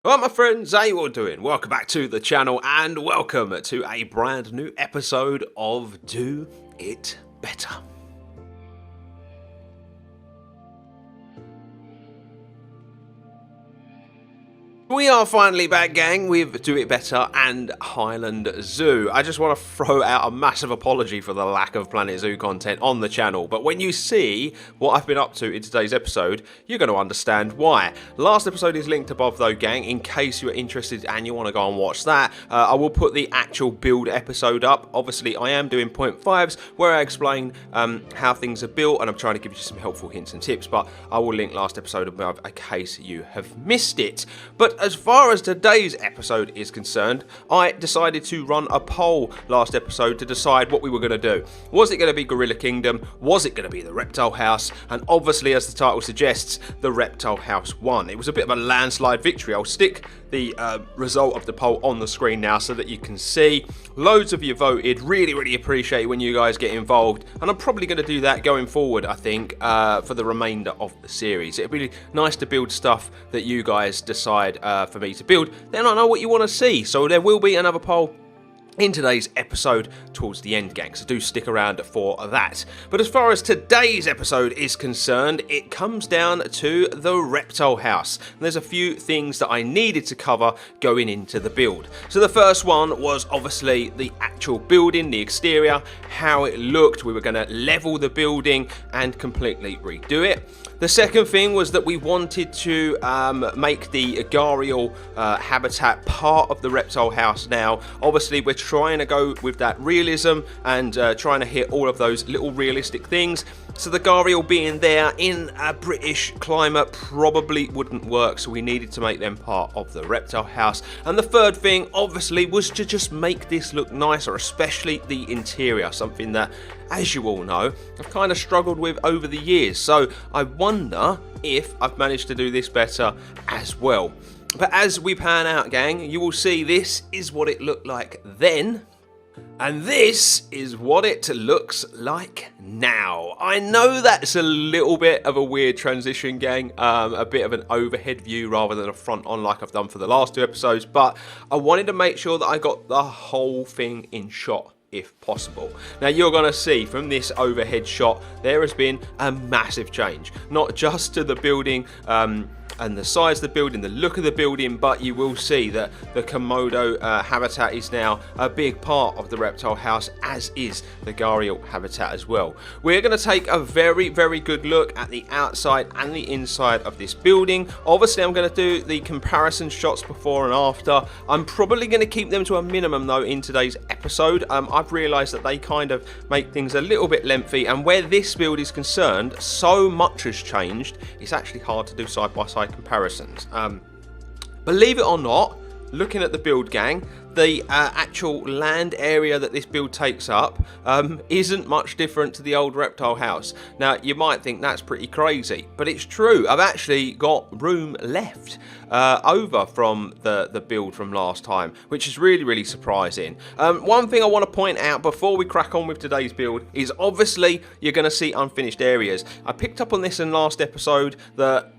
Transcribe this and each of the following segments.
Well, my friends, how you all doing? Welcome back to the channel and welcome to a brand new episode of Do It Better. We are finally back, gang, with Do It Better and Hyland Zoo. I just want to throw out a massive apology for the lack of Planet Zoo content on the channel, but when you see what I've been up to in today's episode, you're going to understand why. Last episode is linked above though, gang, in case you're interested and you want to go and watch that. I will put the actual build episode up. Obviously, I am doing 0.5s where I explain how things are built and I'm trying to give you some helpful hints and tips, but I will link last episode above in case you have missed it. But as far as today's episode is concerned, I decided to run a poll last episode to decide what we were going to do. Was it going to be Gorilla Kingdom? Was it going to be the Reptile House? And obviously, as the title suggests, the Reptile House won. It was a bit of a landslide victory. I'll stick the result of the poll on the screen now so that you can see. Loads of you voted. Really appreciate when you guys get involved. And I'm probably going to do that going forward, I think, for the remainder of the series. It'd be nice to build stuff that you guys decide for me to build. Then I know what you want to see. So there will be another poll in today's episode towards the end, gang, so do stick around for that. But as far as today's episode is concerned, it comes down to the Reptile House. And there's a few things that I needed to cover going into the build. So the first one was obviously the actual building, the exterior, how it looked. We were going to level the building and completely redo it. The second thing was that we wanted to make the Gharial habitat part of the Reptile House now. Obviously, we're trying to go with that realism and trying to hit all of those little realistic things. So the Gharial being there in a British climate probably wouldn't work, so we needed to make them part of the Reptile House. And the third thing, obviously, was to just make this look nicer, especially the interior, something that, as you all know, I've kind of struggled with over the years. So I wonder if I've managed to do this better as well. But as we pan out, gang, you will see this is what it looked like then. And this is what it looks like now. I know that's a little bit of a weird transition, gang. A bit of an overhead view rather than a front on like I've done for the last two episodes. But I wanted to make sure that I got the whole thing in shot, if possible. Now you're going to see from this overhead shot there has been a massive change, not just to the building and the size of the building, the look of the building, but you will see that the Komodo habitat is now a big part of the Reptile House, as is the Gharial habitat as well. We're going to take a very good look at the outside and the inside of this building. Obviously, I'm going to do the comparison shots before and after. I'm probably going to keep them to a minimum though in today's episode. I've realised that they kind of make things a little bit lengthy, and where this build is concerned, so much has changed, it's actually hard to do side-by-side comparisons. Believe it or not, looking at the build, gang, the actual land area that this build takes up isn't much different to the old Reptile House. Now, you might think that's pretty crazy, but it's true. I've actually got room left over from the build from last time, which is really surprising. One thing I want to point out before we crack on with today's build is obviously you're going to see unfinished areas. I picked up on this in last episode that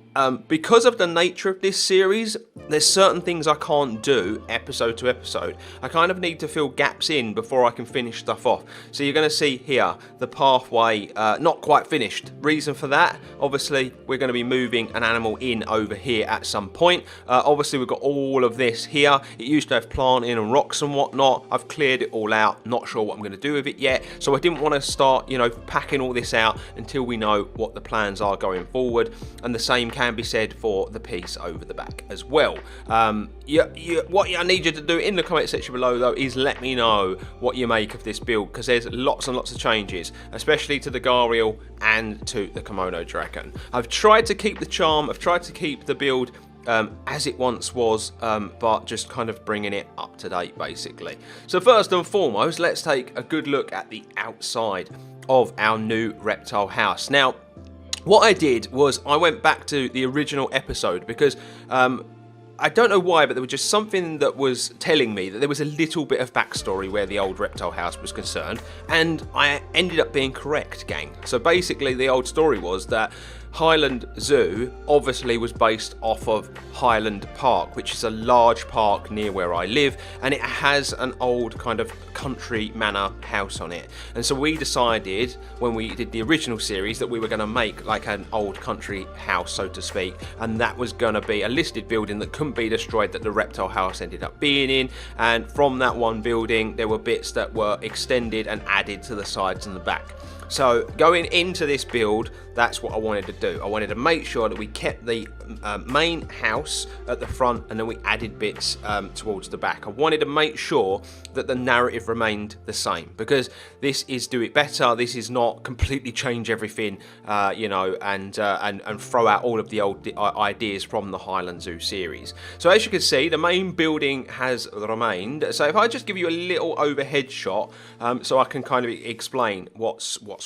because of the nature of this series, there's certain things I can't do episode to episode. I kind of need to fill gaps in before I can finish stuff off. So you're going to see here the pathway not quite finished. Reason for that, obviously we're going to be moving an animal in over here at some point. Obviously we've got all of this here. It used to have planting and rocks and whatnot. I've cleared it all out. Not sure what I'm going to do with it yet. So I didn't want to start, packing all this out until we know what the plans are going forward. And the same can be said for the piece over the back as well. What I need you to do in the comment section below though is let me know what you make of this build, because there's lots and lots of changes, especially to the Gharial and to the Komodo Dragon. I've tried to keep the charm, I've tried to keep the build as it once was, but just kind of bringing it up to date basically. So first and foremost, let's take a good look at the outside of our new Reptile House. Now, what I did was I went back to the original episode because I don't know why, but there was just something that was telling me that there was a little bit of backstory where the old Reptile House was concerned, and I ended up being correct, gang. So basically the old story was that Hyland Zoo obviously was based off of Hyland Park, which is a large park near where I live, and it has an old kind of country manor house on it. And so we decided when we did the original series that we were going to make like an old country house, so to speak, and that was going to be a listed building that couldn't be destroyed, that the Reptile House ended up being in. And from that one building there were bits that were extended and added to the sides and the back. So going into this build, that's what I wanted to do. I wanted to make sure that we kept the main house at the front, and then we added bits towards the back. I wanted to make sure that the narrative remained the same, because this is do it better. This is not completely change everything, you know, and throw out all of the old ideas from the Hyland Zoo series. So as you can see, the main building has remained. So if I just give you a little overhead shot, so I can kind of explain what's what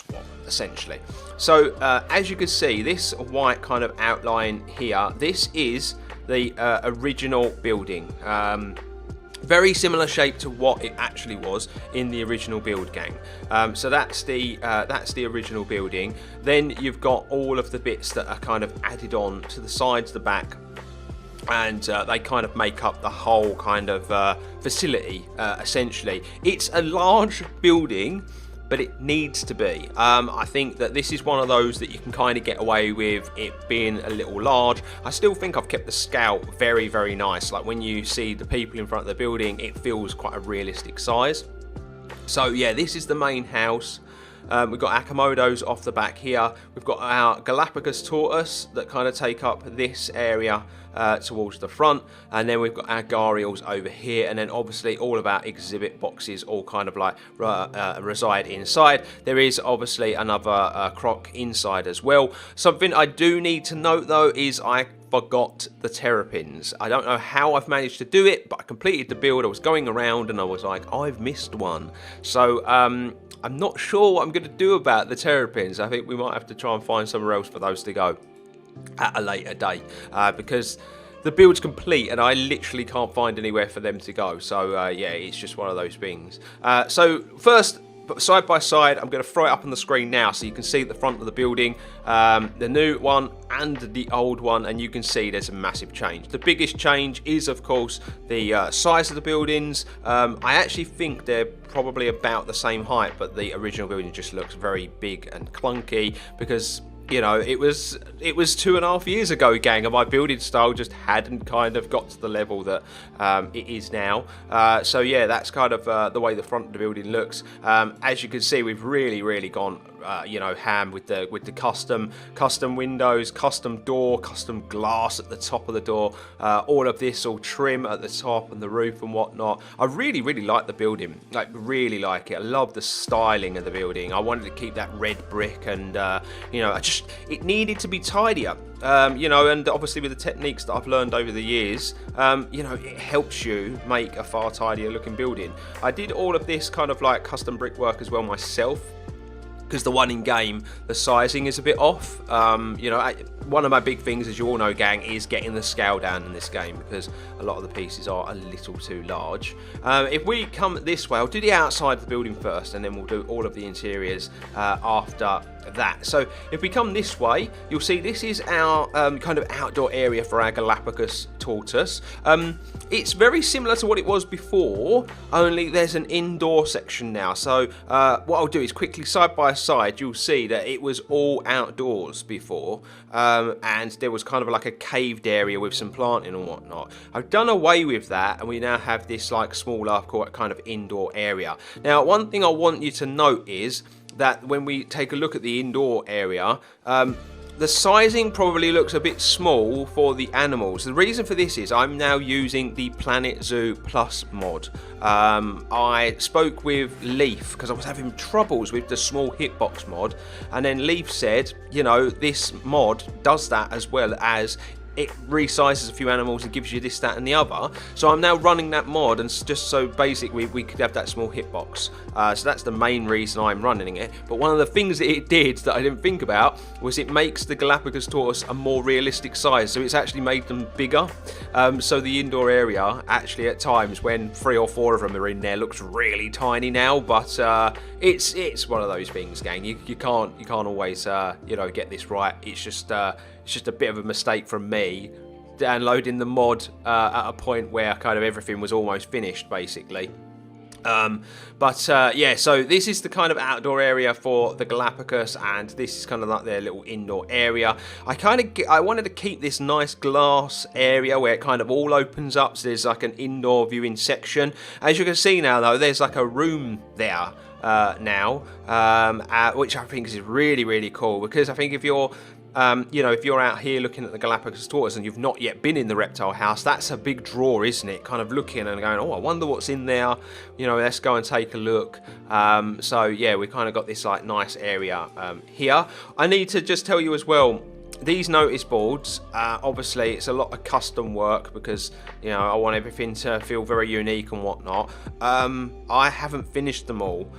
essentially. So as you can see, this white kind of outline here, this is the original building. Very similar shape to what it actually was in the original build, gang. So that's the original building. Then you've got all of the bits that are kind of added on to the sides, the back, and they kind of make up the whole kind of facility, essentially. It's a large building, but it needs to be. I think that this is one of those that you can kind of get away with it being a little large. I still think I've kept the scale very, very nice. Like when you see the people in front of the building, it feels quite a realistic size. So yeah, this is the main house. We've got our Komodos off the back here. We've got our Galapagos tortoise that kind of take up this area towards the front, and then we've got our Gharials over here, and then obviously all of our exhibit boxes all kind of like reside inside. There is obviously another croc inside as well. Something I do need to note though is I forgot the terrapins. I don't know how I've managed to do it, but I completed the build. I was going around and I was like, I've missed one. So I'm not sure what I'm going to do about the terrapins. I think we might have to try and find somewhere else for those to go at a later date, because the build's complete and I literally can't find anywhere for them to go. So yeah, it's just one of those things. So first, side by side, I'm going to throw it up on the screen now so you can see the front of the building, the new one and the old one, and you can see there's a massive change. The biggest change is of course the size of the buildings. I actually think they're probably about the same height, but the original building just looks very big and clunky because, you know, it was 2.5 years ago, gang, and my building style just hadn't kind of got to the level that it is now. So yeah, that's kind of the way the front of the building looks. As you can see, we've really gone you know, ham with the custom windows, custom door, custom glass at the top of the door, all of this all trim at the top and the roof and whatnot. I really like the building, like really like it. I love the styling of the building. I wanted to keep that red brick, and you know, it needed to be tidier. You know, and obviously with the techniques that I've learned over the years, you know, it helps you make a far tidier looking building. I did all of this kind of like custom brickwork as well myself, because the one in game, the sizing is a bit off. You know, one of my big things, as you all know, gang, is getting the scale down in this game, because a lot of the pieces are a little too large. If we come this way, I'll do the outside of the building first, and then we'll do all of the interiors after that. So if we come this way, you'll see this is our kind of outdoor area for our Galapagos tortoise. It's very similar to what it was before, only there's an indoor section now. So what I'll do is quickly side by side, you'll see that it was all outdoors before, and there was kind of like a caved area with some planting and whatnot. I've done away with that, and we now have this like smaller kind of indoor area. Now, one thing I want you to note is that when we take a look at the indoor area, the sizing probably looks a bit small for the animals. The reason for this is I'm now using the Planet Zoo Plus mod. I spoke with Leaf because I was having troubles with the small hitbox mod, and then Leaf said, you know, this mod does that as well as it resizes a few animals and gives you this, that and the other. So I'm now running that mod, and just so basically we could have that small hitbox. So that's the main reason I'm running it. But one of the things that it did that I didn't think about was it makes the Galapagos tortoise a more realistic size. So it's actually made them bigger. So the indoor area actually at times when 3 or 4 of them are in there looks really tiny now. But it's one of those things, gang. You can't always get this right. It's just a bit of a mistake from me downloading the mod at a point where kind of everything was almost finished, basically. Yeah, so this is the kind of outdoor area for the Galapagos, and this is kind of like their little indoor area. I wanted to keep this nice glass area where it kind of all opens up, so there's like an indoor viewing section. As you can see now, though, there's like a room there which I think is really, really cool, because I think if you're if you're out here looking at the Galapagos tortoise and you've not yet been in the reptile house, that's a big draw, isn't it? Kind of looking and going, oh, I wonder what's in there. Let's go and take a look. So yeah, we kind of got this like nice area here. I need to just tell you as well, these notice boards, obviously it's a lot of custom work because I want everything to feel very unique and whatnot. I haven't finished them all.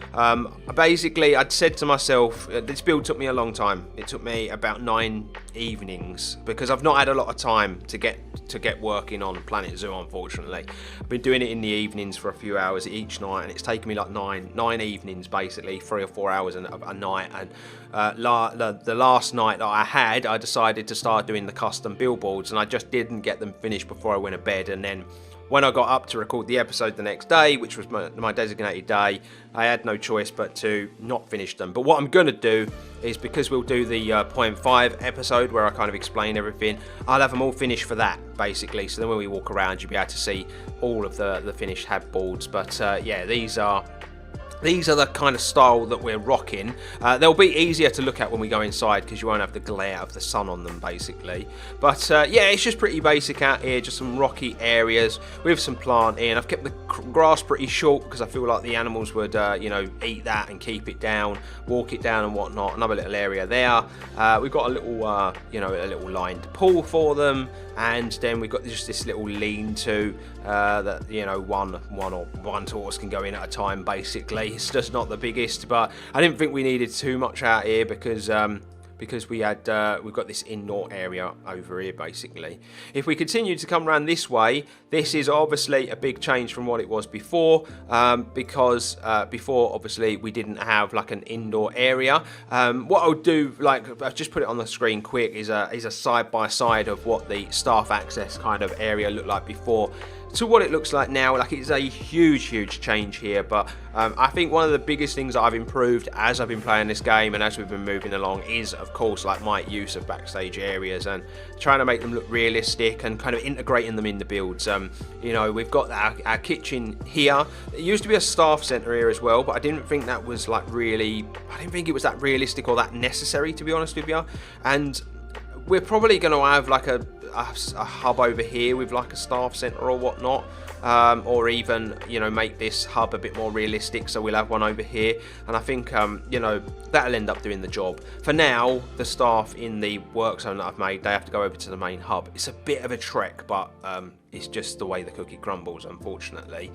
Basically, I'd said to myself, this build took me a long time. It took me about 9 evenings because I've not had a lot of time to get working on Planet Zoo, unfortunately. I've been doing it in the evenings for a few hours each night, and it's taken me like nine evenings, basically 3 or 4 hours a night. And the last night that I had, I decided to start doing the custom billboards, and I just didn't get them finished before I went to bed. And then when I got up to record the episode the next day, which was my designated day, I had no choice but to not finish them. But what I'm going to do is, because we'll do the 0.5 episode where I kind of explain everything, I'll have them all finished for that, basically. So then when we walk around, you'll be able to see all of the finished hab boards. But yeah, these are the kind of style that we're rocking. They'll be easier to look at when we go inside because you won't have the glare of the sun on them, basically. But yeah, it's just pretty basic out here, just some rocky areas with some planting. I've kept the grass pretty short because I feel like the animals would eat that and keep it down, walk it down and whatnot. Another little area there. We've got a little a little lined pool for them, and then we've got just this little lean-to that one tortoise can go in at a time, basically. It's just not the biggest, but I didn't think we needed too much out here because we've got this indoor area over here, basically. If we continue to come around this way, this is obviously a big change from what it was before, because before, obviously, we didn't have like an indoor area. What I'll do, like I've just put it on the screen quick, is a side by side of what the staff access kind of area looked like before to what it looks like now. Like, it's a huge change here, but I think one of the biggest things that I've improved as I've been playing this game and as we've been moving along is, of course, like my use of backstage areas and trying to make them look realistic and kind of integrating them in the builds. We've got our kitchen here. It used to be a staff center here as well, but I didn't think that was I didn't think it was that realistic or that necessary, to be honest with you. And we're probably going to have like a hub over here with like a staff center or whatnot, or even make this hub a bit more realistic, so we'll have one over here, and I think that'll end up doing the job. For now, the staff in the work zone that I've made, they have to go over to the main hub. It's a bit of a trek, but it's just the way the cookie crumbles, unfortunately.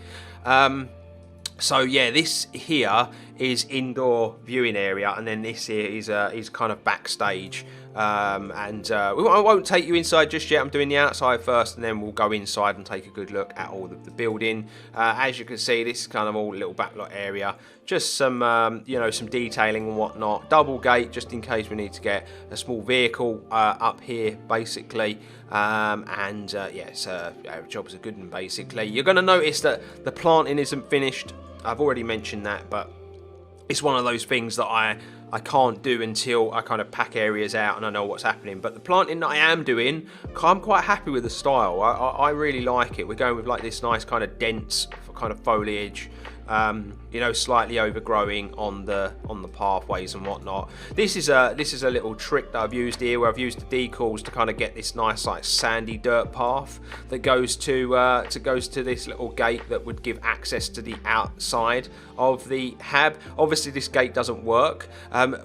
So yeah, this here is indoor viewing area, and then this here is kind of backstage. I won't take you inside just yet. I'm doing the outside first, and then we'll go inside and take a good look at all of the building. As you can see, this is kind of all a little backlot area. Just some some detailing and whatnot. Double gate just in case we need to get a small vehicle up here, basically. Yes, job's a good one, basically. You're going to notice that the planting isn't finished. I've already mentioned that, but it's one of those things that I can't do until I kind of pack areas out and I know what's happening. But the planting that I am doing, I'm quite happy with the style. I really like it. We're going with like this nice kind of dense kind of foliage, slightly overgrowing on the pathways and whatnot. This is a little trick that I've used here, where I've used the decals to kind of get this nice like sandy dirt path that goes to this little gate that would give access to the outside of the hab. Obviously, this gate doesn't work.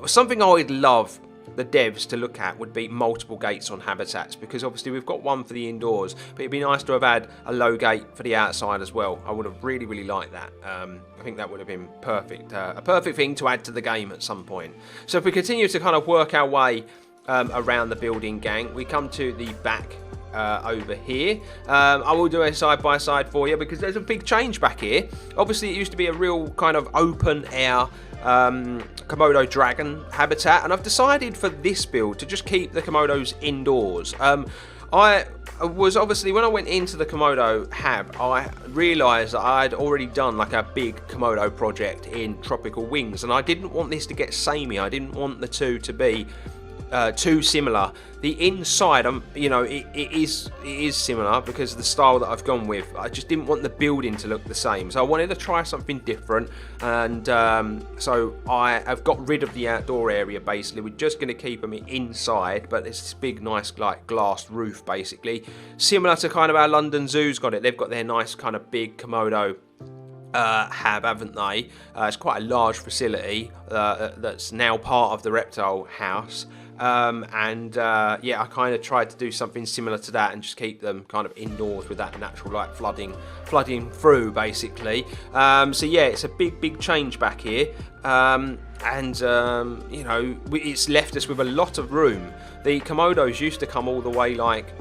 Something I would love the devs to look at would be multiple gates on habitats, because obviously we've got one for the indoors, but it'd be nice to have had a low gate for the outside as well. I would have really liked that. I think that would have been perfect, a perfect thing to add to the game at some point. So if we continue to kind of work our way around the building, gang, we come to the back over here. I will do a side by side for you because there's a big change back here. Obviously it used to be a real kind of open air Komodo Dragon habitat, and I've decided for this build to just keep the Komodos indoors. I was obviously, when I went into the Komodo hab, I realised that I'd already done like a big Komodo project in Tropical Wings, and I didn't want this to get samey. I didn't want the two to be too similar. The inside, you know, it is similar because of the style that I've gone with. I just didn't want the building to look the same, so I wanted to try something different, and so I have got rid of the outdoor area. Basically, we're just going to keep them inside, but it's this big, nice, like glass roof, basically similar to kind of how London Zoo's got it. They've got their nice kind of big Komodo hab, haven't they? It's quite a large facility that's now part of the Reptile House. Yeah, I kind of tried to do something similar to that and just keep them kind of indoors with that natural light flooding through, basically. So yeah, it's a big change back here, you know, it's left us with a lot of room. The Komodos used to come all the way like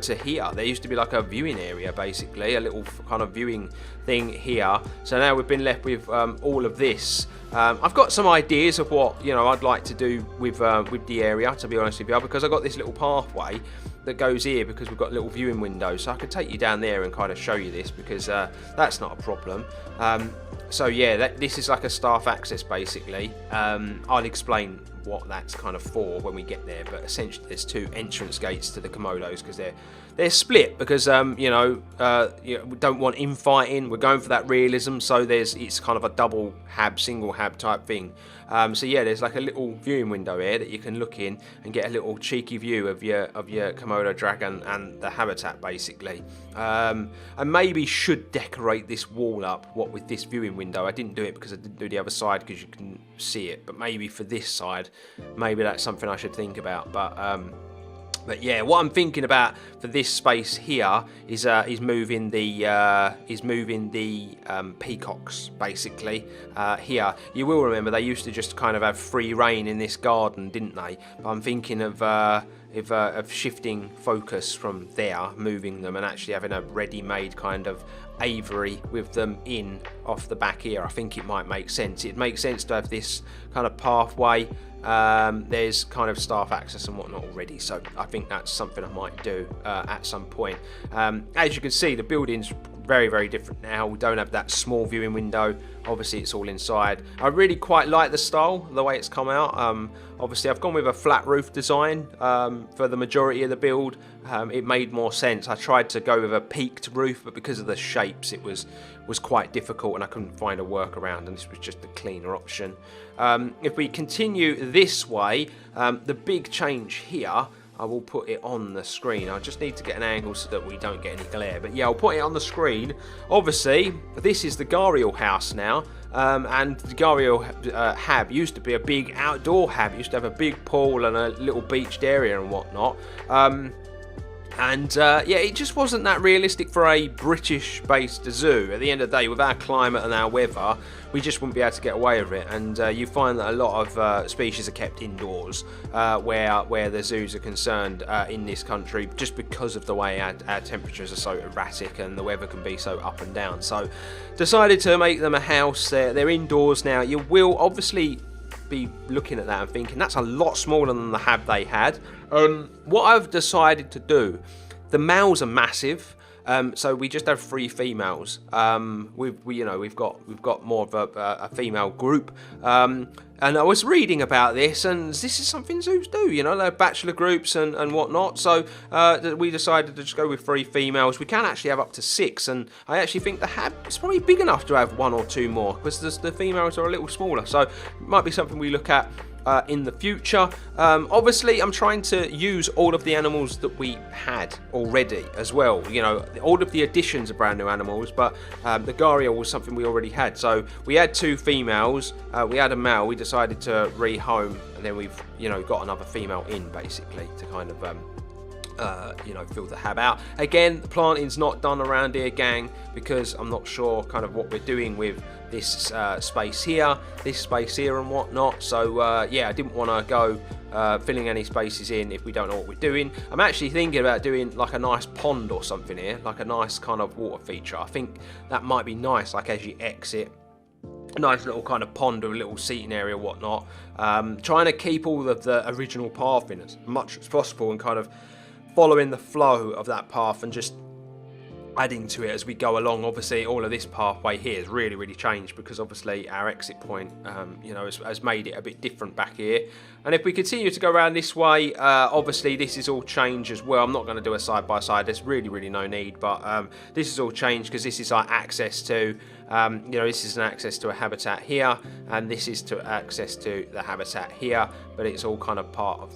to here. There used to be like a viewing area, basically, a little kind of viewing thing here. So now we've been left with all of this. I've got some ideas of what, you know, I'd like to do with the area, to be honest with you, because I've got this little pathway that goes here because we've got a little viewing window, so I could take you down there and kind of show you this, because that's not a problem. So yeah, this is like a staff access, basically. I'll explain what that's kind of for when we get there, but essentially there's two entrance gates to the Komodos because they're split because you know, we don't want infighting. We're going for that realism, so it's kind of a double hab, single hab type thing. So yeah, there's like a little viewing window here that you can look in and get a little cheeky view of your Komodo Dragon and the habitat, basically. I maybe should decorate this wall up with this viewing window. I didn't do it because I didn't do the other side because you can see it, but maybe for this side, maybe that's something I should think about. But yeah, what I'm thinking about for this space here is moving the peacocks, basically. Here, you will remember they used to just kind of have free reign in this garden, didn't they? But I'm thinking of shifting focus from there, moving them, and actually having a ready-made kind of aviary with them off the back here. I think it might make sense. It makes sense to have this kind of pathway. There's kind of staff access and whatnot already, so I think that's something I might do at some point. As you can see, the building's very different now. We don't have that small viewing window. Obviously it's all inside. I really quite like the style, the way it's come out. Obviously I've gone with a flat roof design for the majority of the build. It made more sense. I tried to go with a peaked roof, but because of the shapes it was quite difficult and I couldn't find a workaround, and this was just a cleaner option. If we continue this way, the big change here, I will put it on the screen. I just need to get an angle so that we don't get any glare. But yeah, I'll put it on the screen. Obviously, this is the Gharial house now. And the Gharial hab used to be a big outdoor hab. It used to have a big pool and a little beached area and whatnot. Yeah, it just wasn't that realistic for a British-based zoo. At the end of the day, with our climate and our weather, we just wouldn't be able to get away with it. And you find that a lot of species are kept indoors where the zoos are concerned in this country, just because of the way our temperatures are so erratic and the weather can be so up and down. So decided to make them a house. They're indoors now. You will obviously be looking at that and thinking that's a lot smaller than the hab they had. What I've decided to do, the males are massive, so we just have 3 females. We've got more of a female group. And I was reading about this, and this is something zoos do, you know, they're bachelor groups and whatnot. So we decided to just go with 3 females. We can actually have up to 6, and I actually think the hab is probably big enough to have 1 or 2 more, because the females are a little smaller. So it might be something we look at in the future. Obviously I'm trying to use all of the animals that we had already as well, you know, all of the additions are brand new animals, but the Gharial was something we already had. So we had 2 females, we had a male. We decided to rehome then we've, you know, got another female in basically to kind of you know, fill the hab out. Again, the planting's not done around here, gang, because I'm not sure kind of what we're doing with this space here, and whatnot. So yeah, I didn't want to go filling any spaces in if we don't know what we're doing. I'm actually thinking about doing like a nice pond or something here, like a nice kind of water feature. I think that might be nice, like as you exit. A nice little kind of pond with a little seating area, whatnot. Trying to keep all of the original path in as much as possible and kind of following the flow of that path and just adding to it as we go along. Obviously, all of this pathway here has really changed because obviously our exit point, you know, has made it a bit different back here. And if we continue to go around this way, obviously this is all changed as well. I'm not going to do a side by side. There's really no need, but this is all changed because this is our access to, you know, this is an access to a habitat here, and this is to access to the habitat here. But it's all kind of part of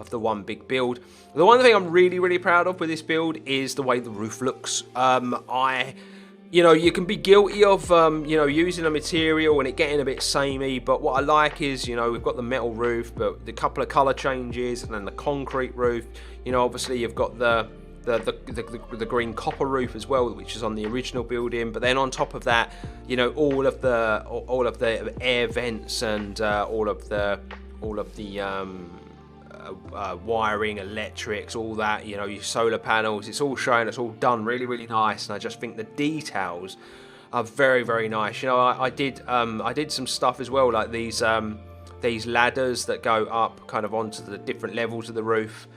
the one big build. The one thing I'm really proud of with this build is the way the roof looks. You know, you can be guilty of, you know, using a material and it getting a bit samey, but what I like is, you know, we've got the metal roof, but the couple of colour changes, and then the concrete roof. You know, obviously you've got the green copper roof as well, which is on the original building. But then on top of that, you know, all of the air vents and all of the wiring, electrics, all that, you know, your solar panels, it's all showing, it's all done really nice. And I just think the details are very nice. You know, I did some stuff as well, like these ladders that go up kind of onto the different levels of the roof.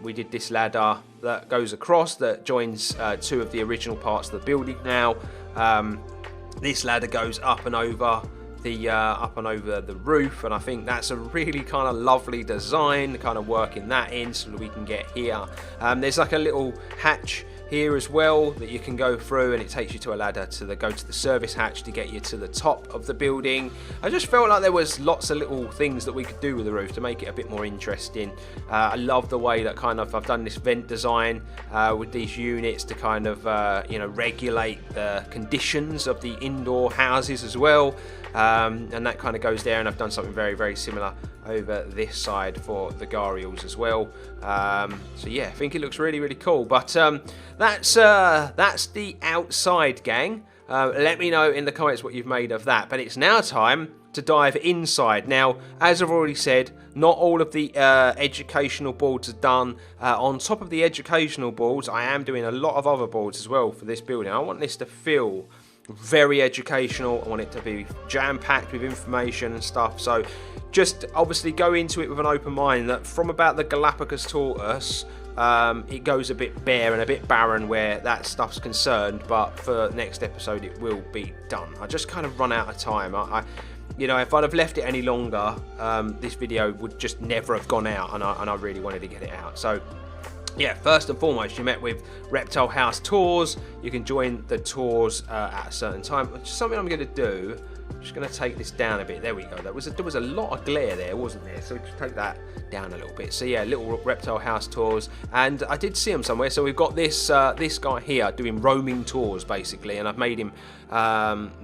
We did this ladder that goes across, that joins two of the original parts of the building now. This ladder goes up and over the roof, and I think that's a really kind of lovely design, kind of working that in so that we can get here. There's like a little hatch here as well that you can go through, and it takes you to a ladder to go to the service hatch to get you to the top of the building. I just felt like there was lots of little things that we could do with the roof to make it a bit more interesting. I love the way that kind of I've done this vent design with these units to kind of you know, regulate the conditions of the indoor houses as well. And that kind of goes there, and I've done something very similar over this side for the Gharials as well. So yeah, I think it looks really cool. But that's the outside, gang. Let me know in the comments what you've made of that. But it's now time to dive inside. Now, as I've already said, not all of the educational boards are done. On top of the educational boards, I am doing a lot of other boards as well for this building. I want this to feel very educational. I want it to be jam-packed with information and stuff. So just obviously go into it with an open mind that from about the Galapagos tortoise, it goes a bit bare and a bit barren where that stuff's concerned, but for next episode it will be done. I just kind of run out of time. You know, if I'd have left it any longer, this video would just never have gone out, and I really wanted to get it out. So yeah, first and foremost, you met with Reptile House tours. You can join the tours at a certain time, which is something I'm going to do. I'm just going to take this down a bit. There we go. There was a lot of glare there, wasn't there? So just take that down a little bit. So yeah, little Reptile House tours, and I did see them somewhere. So we've got this this guy here doing roaming tours basically, and I've made him.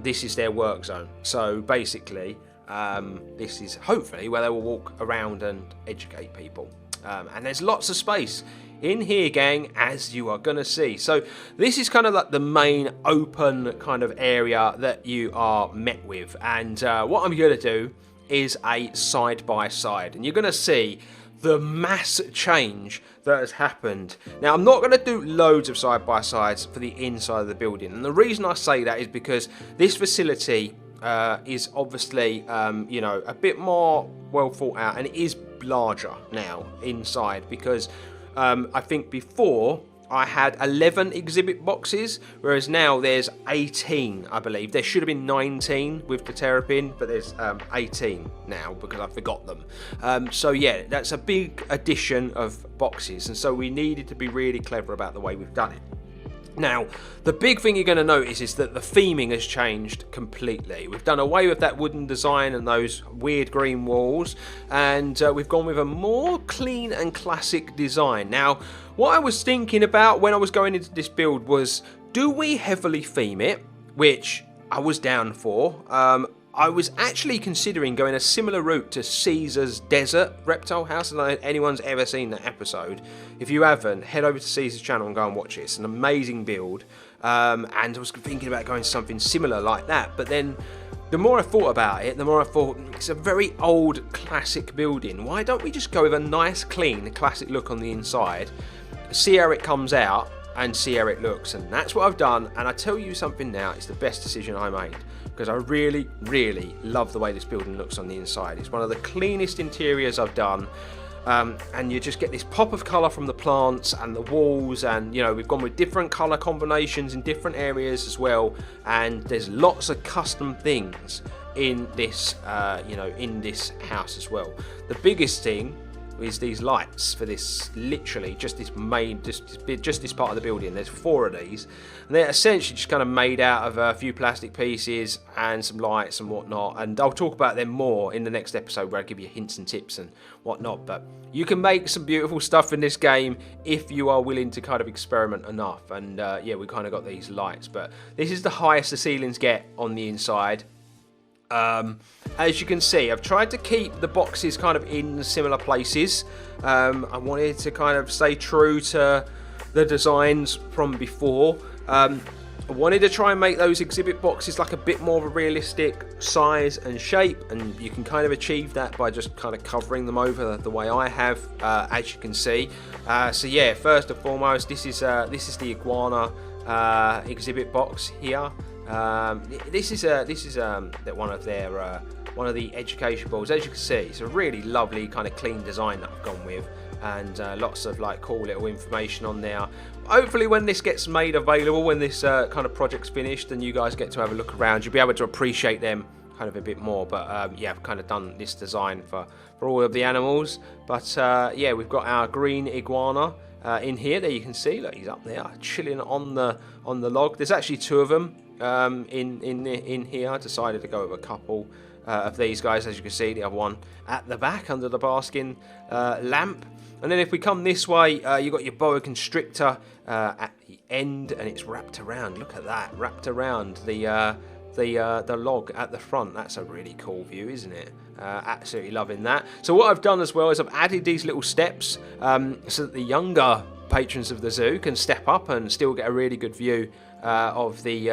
This is their work zone. So basically, this is hopefully where they will walk around and educate people. And there's lots of space in here, gang, as you are gonna see. So this is kind of like the main open kind of area that you are met with, and what I'm gonna do is a side by side, and you're gonna see the mass change that has happened. Now, I'm not going to do loads of side by sides for the inside of the building, and the reason I say that is because this facility is obviously you know, a bit more well thought out, and it is larger now inside because I think before I had 11 exhibit boxes, whereas now there's 18, I believe. There should have been 19 with the terrapin, but there's 18 now because I forgot them. So yeah, that's a big addition of boxes, and so we needed to be really clever about the way we've done it. Now, the big thing you're going to notice is that the theming has changed completely. We've done away with that wooden design and those weird green walls, and we've gone with a more clean and classic design. Now, what I was thinking about when I was going into this build was, do we heavily theme it? Which I was down for. I was actually considering going a similar route to Caesar's Desert Reptile House. I don't know if anyone's ever seen that episode. If you haven't, head over to Caesar's channel and go and watch it. It's an amazing build. And I was thinking about going something similar like that. But then the more I thought about it, the more I thought, it's a very old classic building. Why don't we just go with a nice, clean, classic look on the inside, see how it comes out, and see how it looks? And that's what I've done. And I tell you something now, it's the best decision I made, because I really, really love the way this building looks on the inside. It's one of the cleanest interiors I've done. And you just get this pop of colour from the plants and the walls, and you know, we've gone with different colour combinations in different areas as well, and there's lots of custom things in this in this house as well. The biggest thing is these lights for this, literally just this part of the building. There's 4 of these, and they're essentially just kind of made out of a few plastic pieces and some lights and whatnot, and I'll talk about them more in the next episode where I give you hints and tips and whatnot. But you can make some beautiful stuff in this game if you are willing to kind of experiment enough. And yeah, we kind of got these lights, but this is the highest the ceilings get on the inside. As you can see, I've tried to keep the boxes kind of in similar places. I wanted to kind of stay true to the designs from before. I wanted to try and make those exhibit boxes like a bit more of a realistic size and shape, and you can kind of achieve that by just kind of covering them over the way I have, as you can see. So yeah, first and foremost, this is the iguana exhibit box here. This is one of the education balls. As you can see, it's a really lovely kind of clean design that I've gone with, and lots of like cool little information on there. Hopefully when this gets made available, when this kind of project's finished and you guys get to have a look around, you'll be able to appreciate them kind of a bit more. But yeah, I've kind of done this design for all of the animals. But yeah, we've got our green iguana in here. There you can see, look, he's up there chilling on the log. There's actually 2 of them in here. I decided to go with a couple of these guys. As you can see, the other one at the back under the basking lamp. And then if we come this way, you've got your boa constrictor at the end, and it's wrapped around. Look at that, wrapped around the log at the front. That's a really cool view, isn't it? Absolutely loving that. So what I've done as well is I've added these little steps so that the younger patrons of the zoo can step up and still get a really good view of the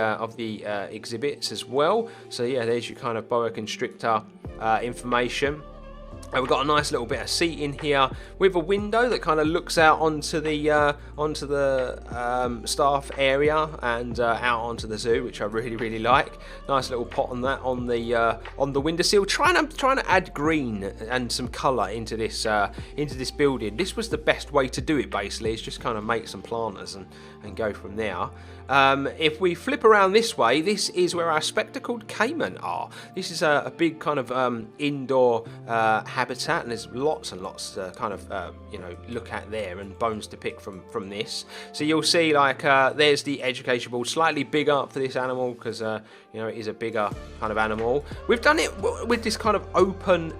exhibits as well. So yeah, there's your kind of boa constrictor information. And we've got a nice little bit of seat in here with a window that kind of looks out onto the staff area and out onto the zoo, which I really like. Nice little pot on that on the windowsill. Trying to add green and some colour into this building. This was the best way to do it, basically. Is just kind of make some planters and go from there. If we flip around this way, this is where our spectacled caiman are. This is a big kind of indoor habitat, and there's lots and lots to kind of look at there, and bones to pick from this. So you'll see like there's the education ball, slightly bigger for this animal because it is a bigger kind of animal. We've done it with this kind of open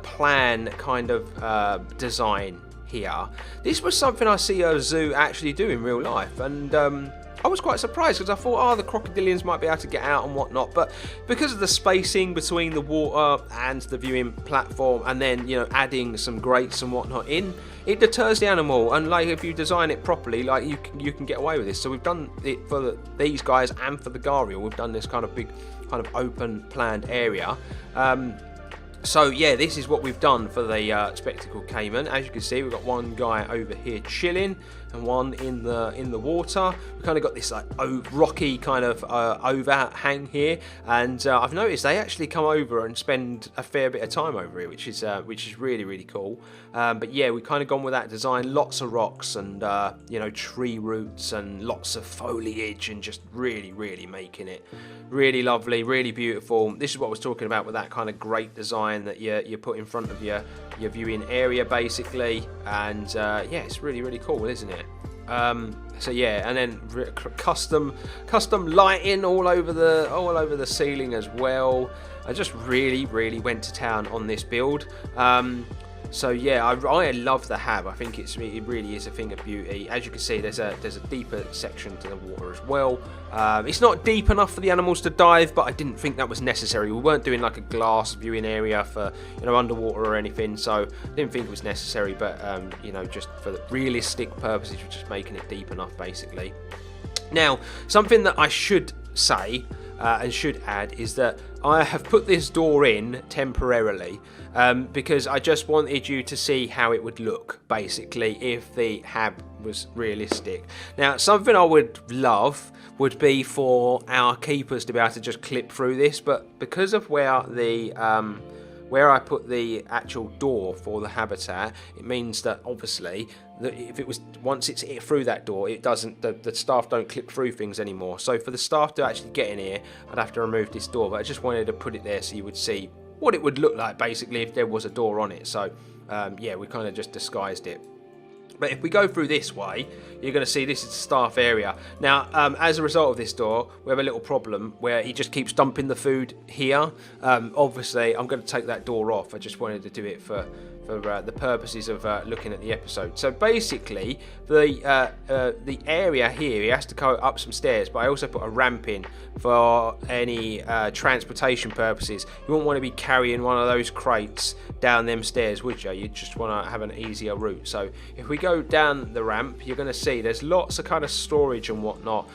plan kind of design here. This was something I see a zoo actually do in real life, and I was quite surprised because I thought, the crocodilians might be able to get out and whatnot, but because of the spacing between the water and the viewing platform, and then adding some grates and whatnot in, it deters the animal. And like if you design it properly, like you can get away with this. So we've done it for these guys and for the gharial. We've done this kind of big, kind of open planned area. So yeah, this is what we've done for the spectacled caiman. As you can see, we've got one guy over here chilling and one in the water. We've kind of got this like rocky kind of overhang here, and I've noticed they actually come over and spend a fair bit of time over here, which is really cool. But yeah, we've kind of gone with that design. Lots of rocks and tree roots and lots of foliage, and just really making it really lovely, really beautiful. This is what I was talking about with that kind of great design that you put in front of your viewing area, basically. And yeah, it's really cool, isn't it? So yeah, and then custom lighting all over the ceiling as well. I just really went to town on this build. So yeah, I love the hab. I think it really is a thing of beauty. As you can see, there's a deeper section to the water as well. It's not deep enough for the animals to dive, but I didn't think that was necessary. We weren't doing like a glass viewing area for, you know, underwater or anything, so I didn't think it was necessary. But you know, just for the realistic purposes, we're just making it deep enough, basically. Now, something that I should say and should add is that I have put this door in temporarily because I just wanted you to see how it would look, basically, if the hab was realistic. Now, something I would love would be for our keepers to be able to just clip through this, but because of where I put the actual door for the habitat, it means that obviously that if it was once it's through that door, it doesn't, the staff don't clip through things anymore. So for the staff to actually get in here, I'd have to remove this door, but I just wanted to put it there so you would see what it would look like basically if there was a door on it. So yeah, we kind of just disguised it. But if we go through this way, you're going to see this is the staff area. Now, as a result of this door, we have a little problem where he just keeps dumping the food here. Obviously, I'm going to take that door off. I just wanted to do it for the purposes of looking at the episode. So basically, the area here, he has to go up some stairs, but I also put a ramp in for any transportation purposes. You wouldn't want to be carrying one of those crates down them stairs, would you? You just want to have an easier route. So if we go down the ramp, you're going to see there's lots of kind of storage and whatnot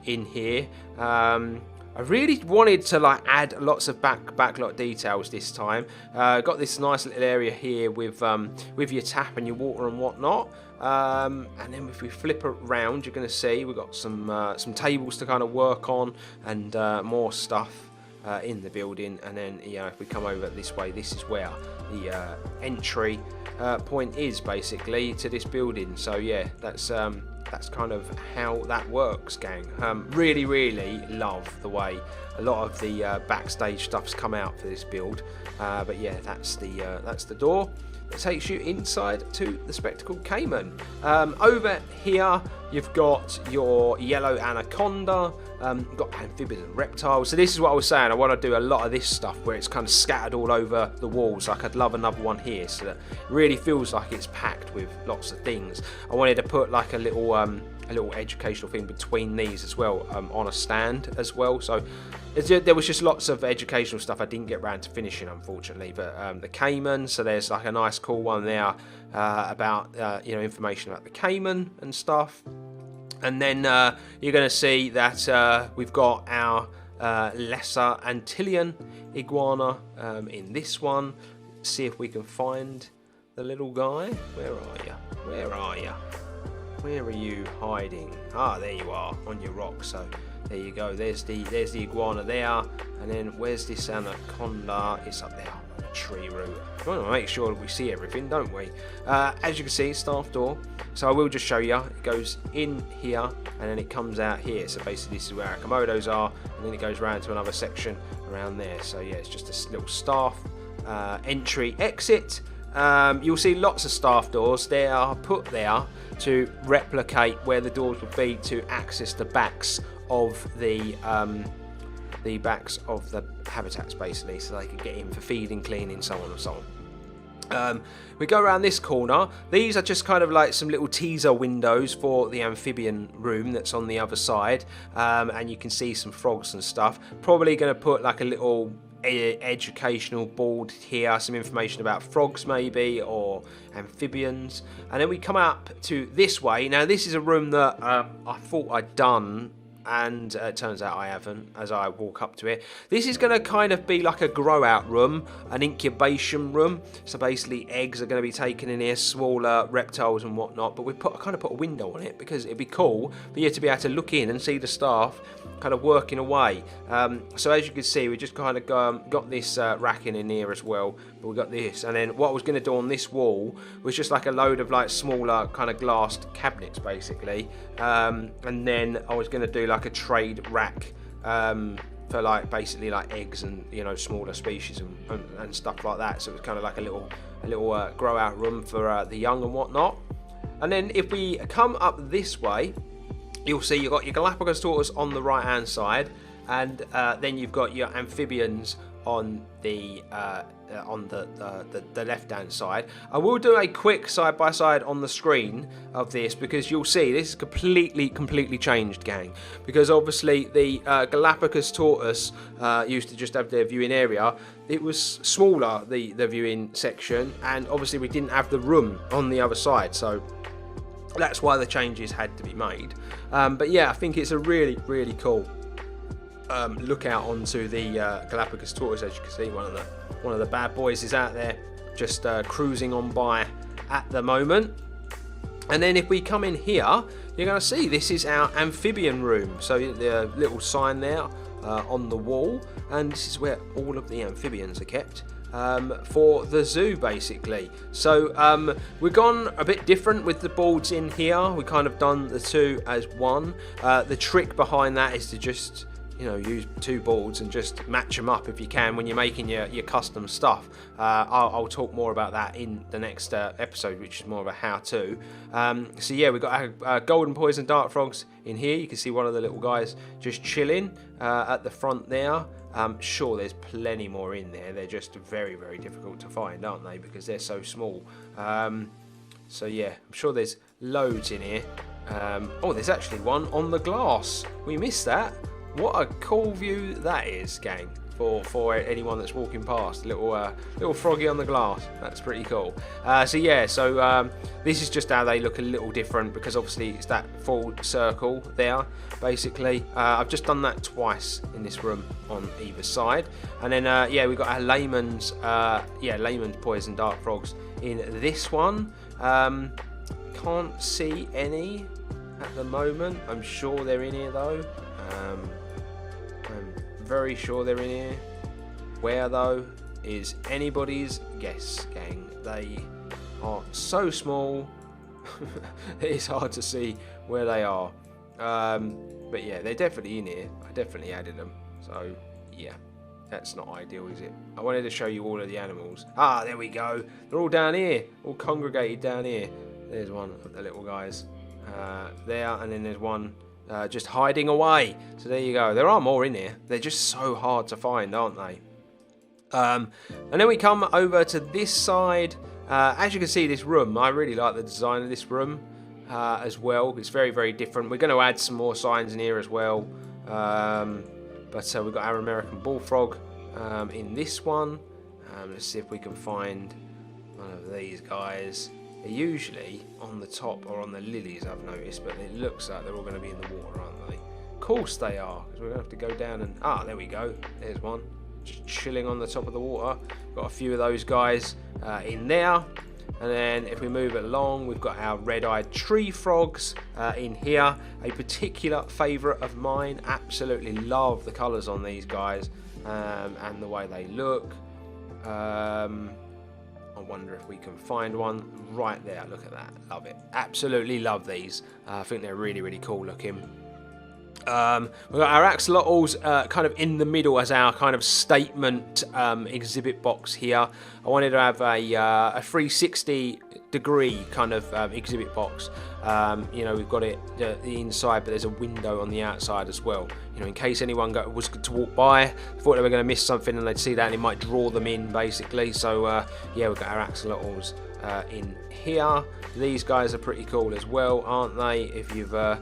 in here. I really wanted to like add lots of backlot details this time. Got this nice little area here with your tap and your water and whatnot. And then if we flip around, you're going to see we've got some tables to kind of work on and more stuff in the building. And then, you know, if we come over this way, this is where the entry point is basically to this building. So yeah, that's kind of how that works, gang. Really love the way a lot of the backstage stuff's come out for this build. But yeah, that's the door that takes you inside to the Spectacled Caiman. Over here, you've got your yellow anaconda. You've got amphibians and reptiles. So this is what I was saying. I want to do a lot of this stuff where it's kind of scattered all over the walls. Like I'd love another one here, so that it really feels like it's packed with lots of things. I wanted to put like a little educational thing between these as well, on a stand as well. So there was just lots of educational stuff I didn't get around to finishing, unfortunately. But the Cayman, so there's like a nice cool one there about you know, information about the Cayman and stuff. And then you're going to see that we've got our lesser Antillean iguana in this one. Let's see if we can find the little guy. Where are you? Where are you? Where are you hiding? Ah, there you are, on your rock. So there you go. There's the iguana there. And then where's this anaconda? It's up there on the tree root. We want to make sure that we see everything, don't we? As you can see, staff door. So I will just show you. It goes in here and then it comes out here. So basically this is where our Komodos are, and then it goes around to another section around there. So yeah, it's just a little staff entry exit. You'll see lots of staff doors. They are put there to replicate where the doors would be to access the backs of the habitats, basically, so they can get in for feeding, cleaning, so on and so on. We go around this corner. These are just kind of like some little teaser windows for the amphibian room that's on the other side, and you can see some frogs and stuff. Probably going to put like a little educational board here, some information about frogs maybe, or amphibians. And then we come up to this way. Now this is a room that I thought I'd done, and it turns out I haven't as I walk up to it. This is going to kind of be like a grow out room, an incubation room. So basically eggs are going to be taken in here, smaller reptiles and whatnot, but we kind of put a window on it because it'd be cool for you to be able to look in and see the staff kind of working away. So as you can see, we just kind of got this racking in here as well, but we got this. And then what I was going to do on this wall was just like a load of like smaller kind of glassed cabinets basically, and then I was going to do like a trade rack for like basically like eggs and, you know, smaller species and stuff like that. So it was kind of like a little grow out room for the young and whatnot. And then if we come up this way, you'll see you've got your Galapagos tortoise on the right hand side, and then you've got your amphibians on the left hand side. I will do a quick side by side on the screen of this, because you'll see this is completely changed, gang, because obviously the Galapagos tortoise used to just have their viewing area. It was smaller, the viewing section, and obviously we didn't have the room on the other side, so that's why the changes had to be made. But yeah, I think it's a really cool look out onto the Galapagos tortoise. As you can see, one of the bad boys is out there just cruising on by at the moment. And then if we come in here, you're going to see this is our amphibian room. So the little sign there on the wall, and this is where all of the amphibians are kept for the zoo, basically. So we've gone a bit different with the boards in here. We kind of done the two as one. The trick behind that is to just use two boards and just match them up if you can when you're making your custom stuff. I'll talk more about that in the next episode, which is more of a how-to. So yeah, we've got our golden poison dart frogs in here. You can see one of the little guys just chilling at the front there. Sure, there's plenty more in there. They're just very difficult to find, aren't they, because they're so small. So yeah, I'm sure there's loads in here. Oh, there's actually one on the glass. We missed that. What a cool view that is, gang, for anyone that's walking past. Little froggy on the glass. That's pretty cool. So yeah, this is just how they look a little different, because obviously it's that full circle there, basically. I've just done that twice in this room on either side. And then yeah, we've got our layman's poison dart frogs in this one. Can't see any at the moment. I'm sure they're in here though. I'm very sure they're in here. Where though is anybody's guess, gang. They are so small it's hard to see where they are. But yeah, they're definitely in here. I definitely added them. So yeah, that's not ideal, is it? I wanted to show you all of the animals. Ah, there we go. They're all down here, all congregated down here. There's one of the little guys there, and then there's one just hiding away. So there you go. There are more in here. They're just so hard to find, aren't they? And then we come over to this side. As you can see, this room, I really like the design of this room as well. It's very different. We're going to add some more signs in here as well. But we've got our American bullfrog in this one. Let's see if we can find one of these guys. They're usually on the top or on the lilies, I've noticed, but it looks like they're all going to be in the water, aren't they? Of course they are, because we're going to have to go down and... Ah, there we go. There's one. Just chilling on the top of the water. Got a few of those guys in there. And then if we move it along, we've got our red-eyed tree frogs in here. A particular favourite of mine. Absolutely love the colours on these guys and the way they look. I wonder if we can find one right there. Look at that. Love it. Absolutely love these. I think they're really cool looking. We've got our axolotls kind of in the middle as our kind of statement exhibit box here. I wanted to have a 360 degree kind of exhibit box. We've got it the inside, but there's a window on the outside as well. In case anyone was to walk by, thought they were going to miss something and they'd see that and it might draw them in, basically. So yeah, we've got our axolotls in here. These guys are pretty cool as well, aren't they? If you've got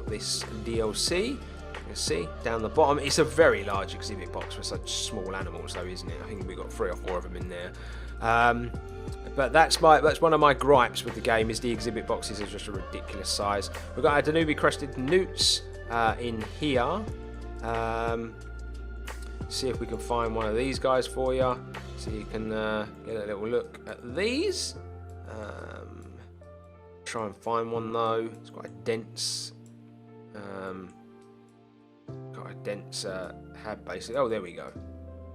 this DLC, you can see down the bottom. It's a very large exhibit box for such small animals, though, isn't it? I think we've got 3 or 4 of them in there. But that's one of my gripes with the game, is the exhibit boxes are just a ridiculous size. We've got our Danube crested newts in here. See if we can find one of these guys for you, so you can get a little look at these. Try and find one though. It's quite a dense, hab basically. Oh, there we go.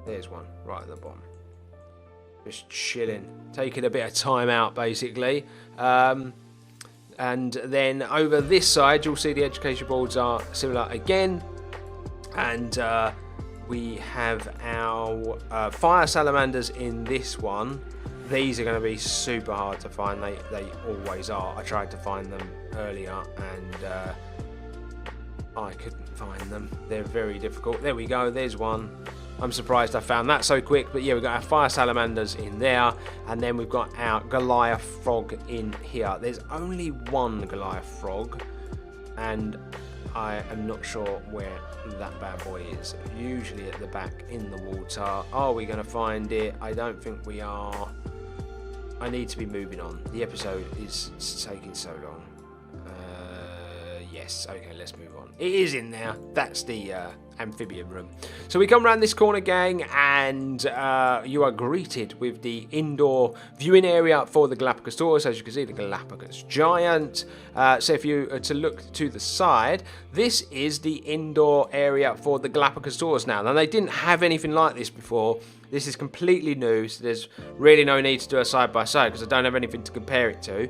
There's one right at the bottom. Just chilling, taking a bit of time out, basically. And then over this side, you'll see the education boards are similar again. And we have our fire salamanders in this one. These are going to be super hard to find. They always are. I tried to find them earlier and I couldn't find them. They're very difficult. There we go. There's one. I'm surprised I found that so quick. But yeah, we've got our fire salamanders in there, and then we've got our Goliath frog in here. There's only one Goliath frog, and I am not sure where that bad boy is. Usually at the back in the water. Are we going to find it? I don't think we are. I need to be moving on. The episode is taking so long. Yes, okay, let's move on. It is in there. That's the amphibian room. So we come around this corner, gang, and you are greeted with the indoor viewing area for the Galapagos tortoise. As you can see, the Galapagos giant. So if you are to look to the side, this is the indoor area for the Galapagos tortoise now. Now, they didn't have anything like this before. This is completely new, so there's really no need to do a side-by-side because I don't have anything to compare it to.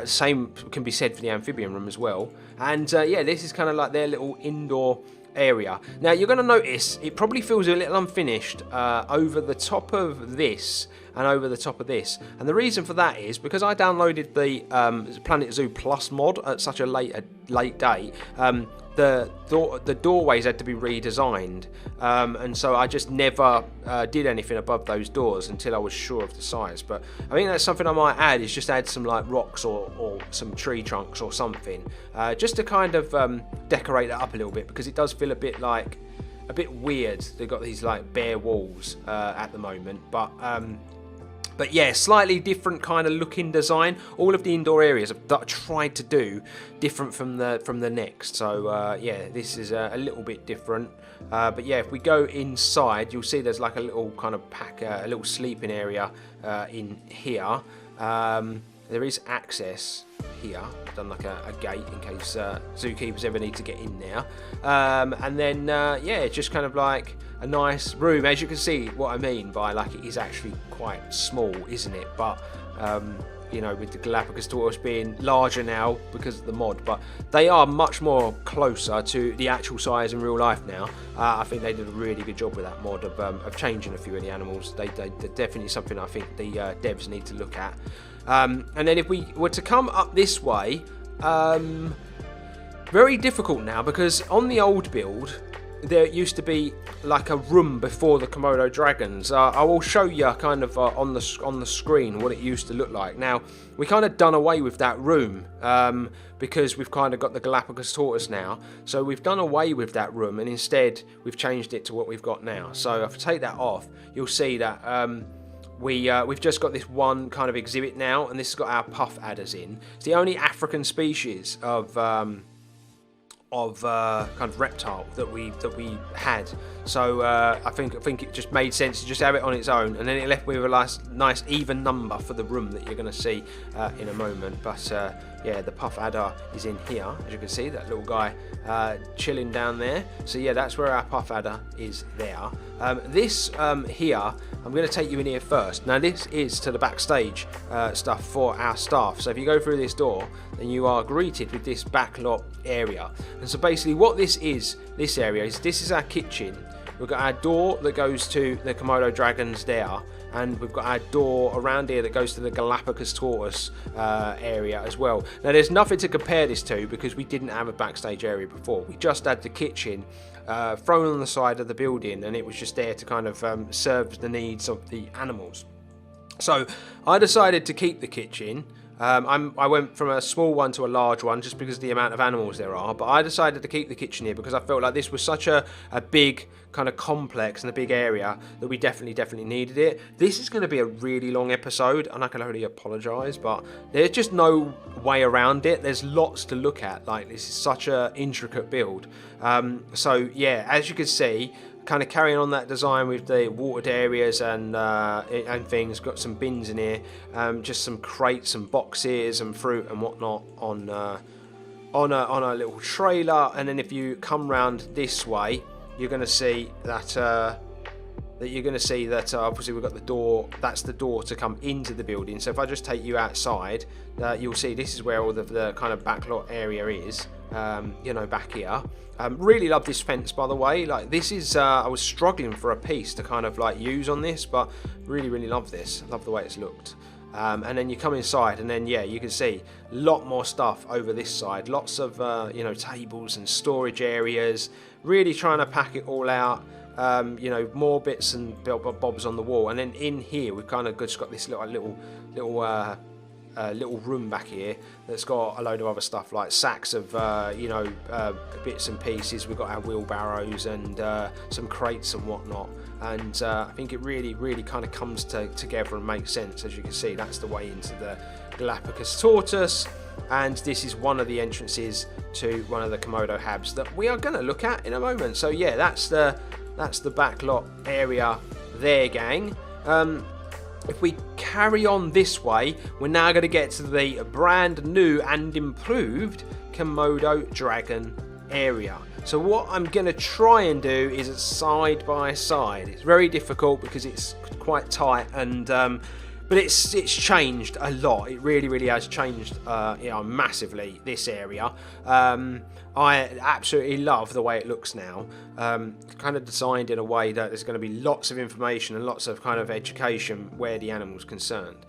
Same can be said for the amphibian room as well. And yeah, this is kind of like their little indoor area. Now, you're going to notice it probably feels a little unfinished over the top of this and over the top of this. And the reason for that is because I downloaded the Planet Zoo Plus mod at such a late date. The doorways had to be redesigned, and so I just never did anything above those doors until I was sure of the size. But I think that's something I might add, is just add some like rocks or some tree trunks or something, just to kind of decorate it up a little bit, because it does feel a bit weird. They've got these like bare walls at the moment, but yeah, slightly different kind of looking design. All of the indoor areas that I tried to do different from the next. So yeah, this is a little bit different. But yeah, if we go inside, you'll see there's like a little kind of a little sleeping area in here. There is access here. I've done like a gate in case zookeepers ever need to get in there. And then yeah, just kind of like a nice room. As you can see, what I mean by like it is actually quite small, isn't it? But you know, with the Galapagos tortoise being larger now because of the mod, but they are much more closer to the actual size in real life now. I think they did a really good job with that mod of changing a few of the animals. They're definitely something I think the devs need to look at. And then if we were to come up this way, very difficult now, because on the old build there used to be like a room before the Komodo dragons. I will show you kind of on the screen what it used to look like. Now, we kind of done away with that room because we've kind of got the Galapagos tortoise now. So we've done away with that room, and instead we've changed it to what we've got now. So if I take that off, you'll see that we've just got this one kind of exhibit now, and this has got our puff adders in. It's the only African species of kind of reptile that we had. So I think it just made sense to just have it on its own, and then it left with a nice even number for the room that you're going to see in a moment. But yeah, the puff adder is in here, as you can see, that little guy chilling down there. So yeah, that's where our puff adder is there. This here, I'm going to take you in here first. Now this is to the backstage stuff for our staff. So if you go through this door, then you are greeted with this backlot area. And so basically what this area is our kitchen. We've got our door that goes to the Komodo dragons there, and we've got our door around here that goes to the Galapagos tortoise area as well. Now there's nothing to compare this to because we didn't have a backstage area before. We just had the kitchen thrown on the side of the building, and it was just there to kind of serve the needs of the animals. So I decided to keep the kitchen. I went from a small one to a large one just because of the amount of animals there are, but I decided to keep the kitchen here because I felt like this was such a big kind of complex and a big area that we definitely needed it. This is going to be a really long episode, and I can only apologise, but there's just no way around it. There's lots to look at. Like, this is such an intricate build. So yeah, as you can see, kind of carrying on that design with the watered areas and things. Got some bins in here, just some crates and boxes and fruit and whatnot on a little trailer. And then if you come round this way, you're going to see that obviously we've got the door. That's the door to come into the building. So if I just take you outside, you'll see this is where all the kind of backlot area is. You know, back here. Really love this fence, by the way. Like, this is I was struggling for a piece to kind of like use on this, but really love this. Love the way it's looked. And then you come inside, and then yeah, you can see a lot more stuff over this side. Lots of you know, tables and storage areas. Really trying to pack it all out. you know, more bits and bobs on the wall. And then in here we've kind of just got this little room back here that's got a load of other stuff like sacks of you know, bits and pieces. We've got our wheelbarrows and some crates and whatnot, and I think it really kind of comes together and makes sense. As you can see, that's the way into the Galapagos tortoise, and this is one of the entrances to one of the Komodo habs that we are going to look at in a moment. So yeah, that's the backlot area there, gang. If we carry on this way, we're now going to get to the brand new and improved Komodo Dragon area. So what I'm going to try and do is a side by side. It's very difficult because it's quite tight, and but it's changed a lot. It really has changed, you know, massively, this area. I absolutely love the way it looks now. Kind of designed in a way that there's going to be lots of information and lots of kind of education where the animal's concerned.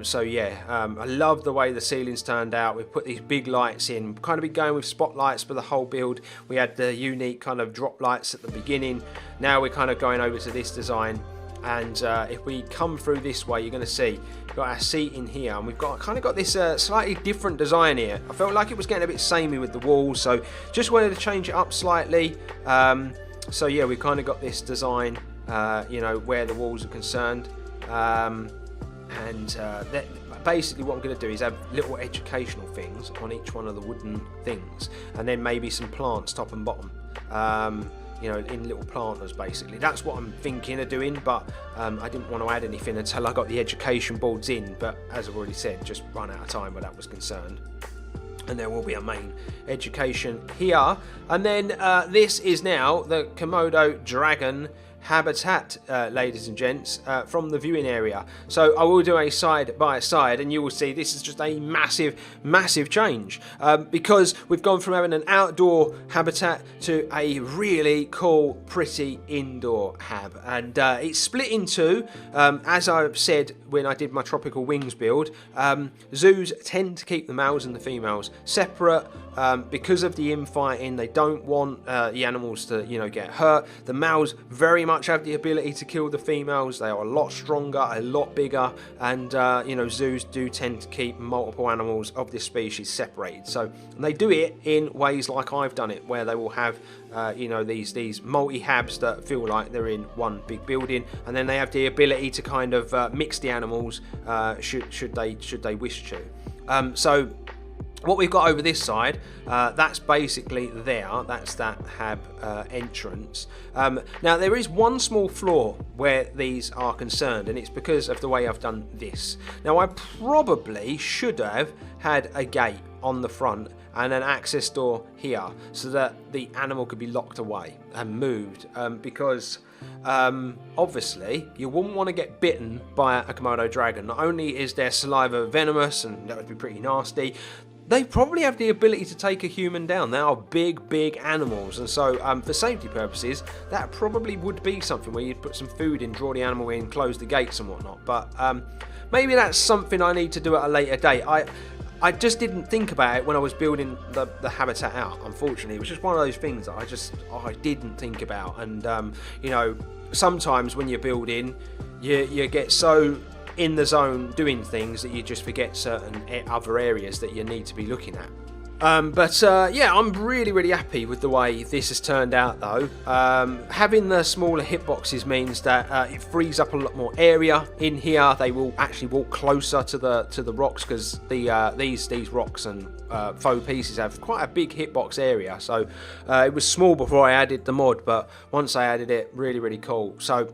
So yeah, I love the way the ceiling's turned out. We've put these big lights in, kind of been going with spotlights for the whole build. We had the unique kind of drop lights at the beginning. Now we're kind of going over to this design. And if we come through this way, you're going to see we've got our seat in here, and we've got kind of got this slightly different design here. I felt like it was getting a bit samey with the walls, so just wanted to change it up slightly. So yeah, we've kind of got this design, you know, where the walls are concerned, basically what I'm going to do is have little educational things on each one of the wooden things, and then maybe some plants top and bottom. You know, in little planters, basically. That's what I'm thinking of doing, but I didn't want to add anything until I got the education boards in, but as I've already said, just run out of time where that was concerned. And there will be a main education here. And then this is now the Komodo Dragon habitat, ladies and gents, from the viewing area. So I will do a side by side, and you will see this is just a massive change, because we've gone from having an outdoor habitat to a really cool, pretty indoor hab, and it's split into, as I've said when I did my tropical wings build, zoos tend to keep the males and the females separate, because of the infighting. They don't want the animals to, you know, get hurt. The males very much have the ability to kill the females. They are a lot stronger, a lot bigger, and you know, zoos do tend to keep multiple animals of this species separated. So they do it in ways like I've done it, where they will have you know, these multi-habs that feel like they're in one big building, and then they have the ability to kind of mix the animals should they wish to. So what we've got over this side, that's basically that's that hab entrance. Now there is one small flaw where these are concerned, and it's because of the way I've done this. Now I probably should have had a gate on the front and an access door here, so that the animal could be locked away and moved, because obviously you wouldn't want to get bitten by a Komodo dragon. Not only is their saliva venomous, and that would be pretty nasty, they probably have the ability to take a human down. They are big animals, and so for safety purposes, that probably would be something where you'd put some food in, draw the animal in, close the gates and whatnot. But maybe that's something I need to do at a later date. I just didn't think about it when I was building the habitat out, unfortunately. It was just one of those things that I didn't think about. And you know, sometimes when you're building, you get so in the zone doing things that you just forget certain other areas that you need to be looking at. But yeah, I'm really happy with the way this has turned out, though. Having the smaller hitboxes means that it frees up a lot more area in here. They will actually walk closer to the rocks, because these rocks and faux pieces have quite a big hitbox area. So it was small before I added the mod, but once I added it, really cool. So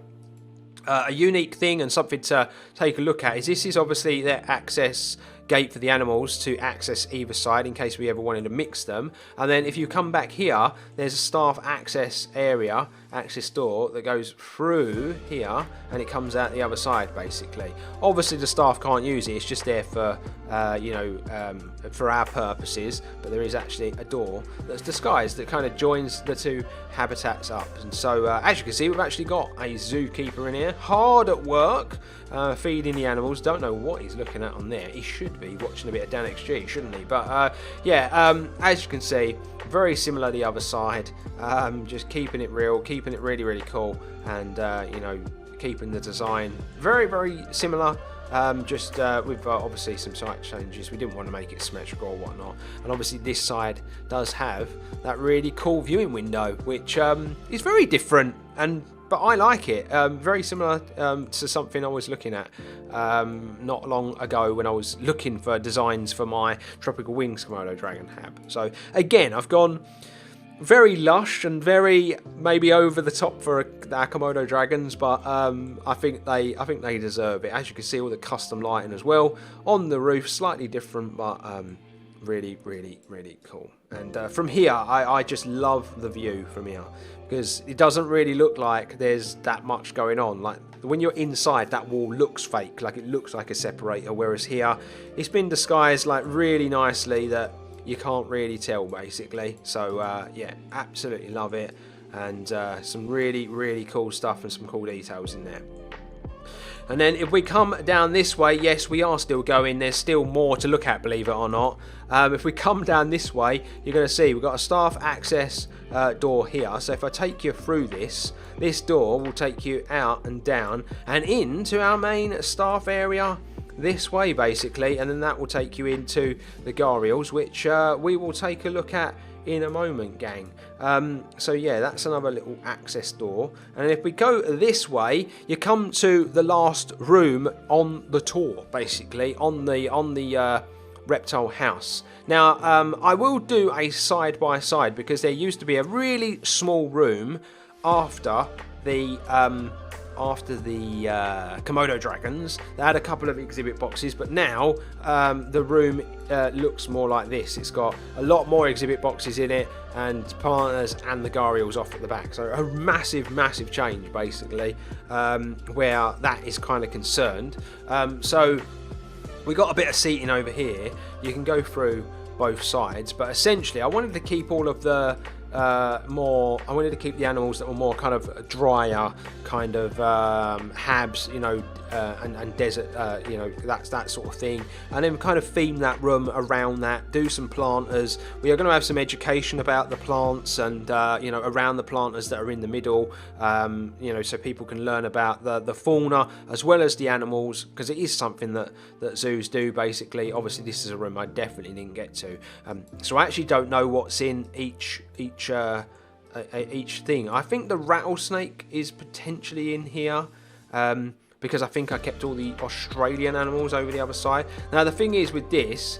a unique thing and something to take a look at is this is obviously their access gate for the animals to access either side in case we ever wanted to mix them. And then if you come back here, there's a staff access area, access door that goes through here, and it comes out the other side basically. Obviously the staff can't use it, it's just there for you know, for our purposes, but there is actually a door that's disguised that kind of joins the two habitats up. And so as you can see, we've actually got a zookeeper in here, hard at work feeding the animals. Don't know what he's looking at on there. He should should be watching a bit of DanXG, shouldn't he? But as you can see, very similar to the other side. Just keeping it real, keeping it really, really cool, and keeping the design very, very similar. With obviously some slight changes. We didn't want to make it symmetrical or whatnot, and obviously this side does have that really cool viewing window, which is very different, but I like it. Very similar to something I was looking at not long ago when I was looking for designs for my Tropical Wings Komodo Dragon hab. So again, I've gone very lush and very maybe over the top for our Komodo dragons, but I think they deserve it. As you can see, all the custom lighting as well on the roof, slightly different, but really, really, really cool. And from here, I just love the view from here, because it doesn't really look like there's that much going on. Like when you're inside, that wall looks fake, like it looks like a separator, whereas here it's been disguised like really nicely that you can't really tell, basically. So yeah, absolutely love it, and some really, really cool stuff and some cool details in there. And then if we come down this way, yes, we are still going. There's still more to look at, believe it or not. If we come down this way, you're going to see we've got a staff access door here. So if I take you through this door will take you out and down and into our main staff area this way, basically, and then that will take you into the Gharials, which we will take a look at in a moment, gang. So yeah, that's another little access door, and if we go this way, you come to the last room on the tour, basically on the Reptile House. Now I will do a side by side, because there used to be a really small room after the Komodo dragons. They had a couple of exhibit boxes, but now the room looks more like this. It's got a lot more exhibit boxes in it, and planters and the Gharials off at the back. So a massive, massive change, basically, where that is kind of concerned. So we got a bit of seating over here. You can go through both sides, but essentially I wanted to keep all of the I wanted to keep the animals that were more kind of drier kind of habs, and desert, that's that sort of thing, and then kind of theme that room around that, do some planters. We are going to have some education about the plants and around the planters that are in the middle, so people can learn about the fauna as well as the animals, because it is something that zoos do, basically. Obviously this is a room I definitely didn't get to, so I actually don't know what's in each thing. I think the rattlesnake is potentially in here, because I think I kept all the Australian animals over the other side. Now the thing is with this,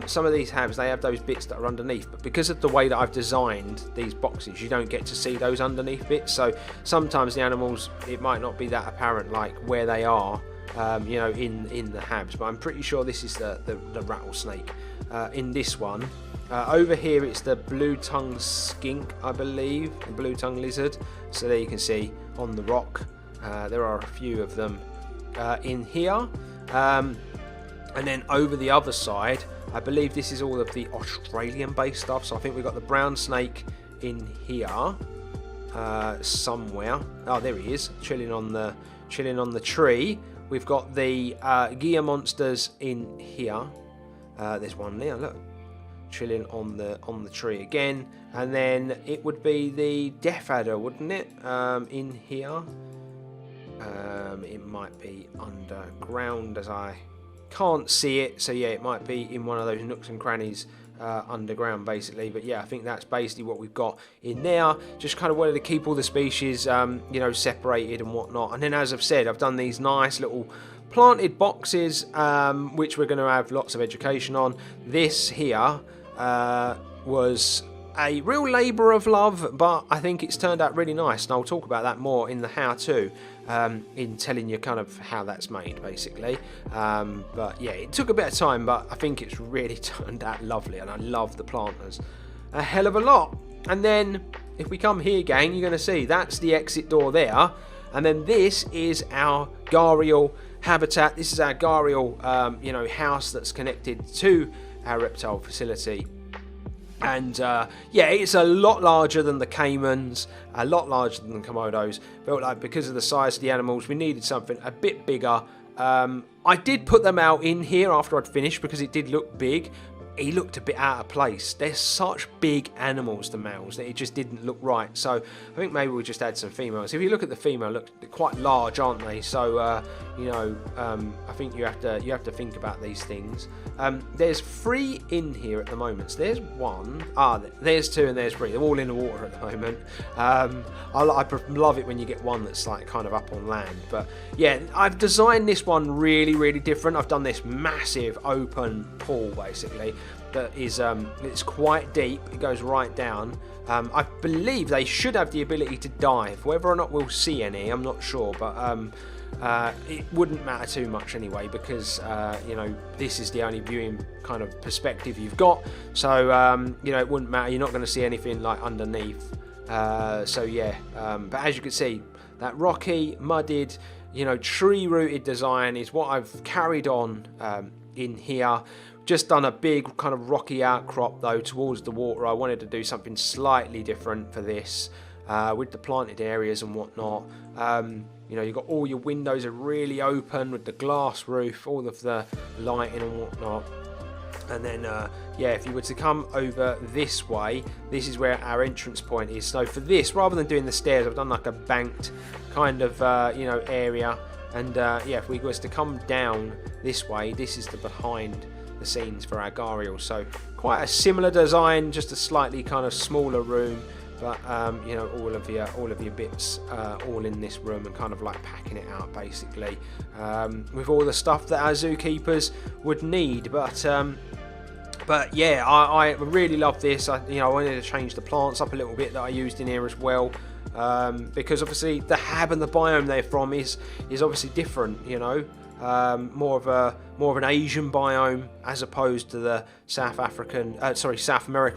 some of these habs, they have those bits that are underneath, but because of the way that I've designed these boxes, you don't get to see those underneath bits, so sometimes the animals, it might not be that apparent like where they are, in the habs, but I'm pretty sure this is the rattlesnake in this one. Over here it's the blue-tongued skink, I believe, the blue-tongued lizard. So there you can see on the rock, there are a few of them in here. And then over the other side, I believe this is all of the Australian-based stuff. So I think we've got the brown snake in here somewhere. Oh, there he is, chilling on the tree. We've got the gear monsters in here. There's one there, look, chilling on the tree again, and then it would be the death adder, wouldn't it, in here. It might be underground, as I can't see it, so yeah, it might be in one of those nooks and crannies underground, basically. But yeah, I think that's basically what we've got in there. Just kind of wanted to keep all the species separated and whatnot. And then, as I've said, I've done these nice little planted boxes, which we're going to have lots of education on. This here was a real labour of love, but I think it's turned out really nice, and I'll talk about that more in the how-to, in telling you kind of how that's made, basically. But yeah, it took a bit of time, but I think it's really turned out lovely, and I love the planters a hell of a lot. And then if we come here, gang, you're going to see that's the exit door there, and then this is our Gharial habitat. This is our Gharial house that's connected to our reptile facility. And yeah, it's a lot larger than the Caimans, a lot larger than the Komodos. Felt like because of the size of the animals, we needed something a bit bigger, I did put them out in here after I'd finished because it did look big. He looked a bit out of place. They're such big animals, the males, that it just didn't look right. So I think maybe we'll just add some females. If you look at the female, look, they're quite large, aren't they? So you know, I think you have to think about these things. There's 3 in here at the moment. So there's 1. There's 2 and there's 3. They're all in the water at the moment. I love it when you get one that's like kind of up on land. But yeah, I've designed this one really different. I've done this massive open pool basically. That is, it's quite deep. It goes right down. I believe they should have the ability to dive. Whether or not we'll see any, I'm not sure. But it wouldn't matter too much anyway, because you know, this is the only viewing kind of perspective you've got. So you know, it wouldn't matter. You're not going to see anything like underneath. So yeah. But as you can see, that rocky, mudded, you know, tree-rooted design is what I've carried on in here. Just done a big kind of rocky outcrop though towards the water. I wanted to do something slightly different for this with the planted areas and whatnot. You know, you've got all your windows are really open with the glass roof, all of the lighting and whatnot. And then, yeah, if you were to come over this way, this is where our entrance point is. So for this, rather than doing the stairs, I've done like a banked kind of, you know, area. And yeah, if we was to come down this way, this is the behind the scenes for our Gharial. So quite a similar design, just a slightly kind of smaller room. But you know, all of your bits all in this room and kind of like packing it out basically with all the stuff that our zookeepers would need. But yeah, I really love this. I wanted to change the plants up a little bit that I used in here as well, because obviously the hab and the biome they're from is obviously different. You know, more of an Asian biome as opposed to the South American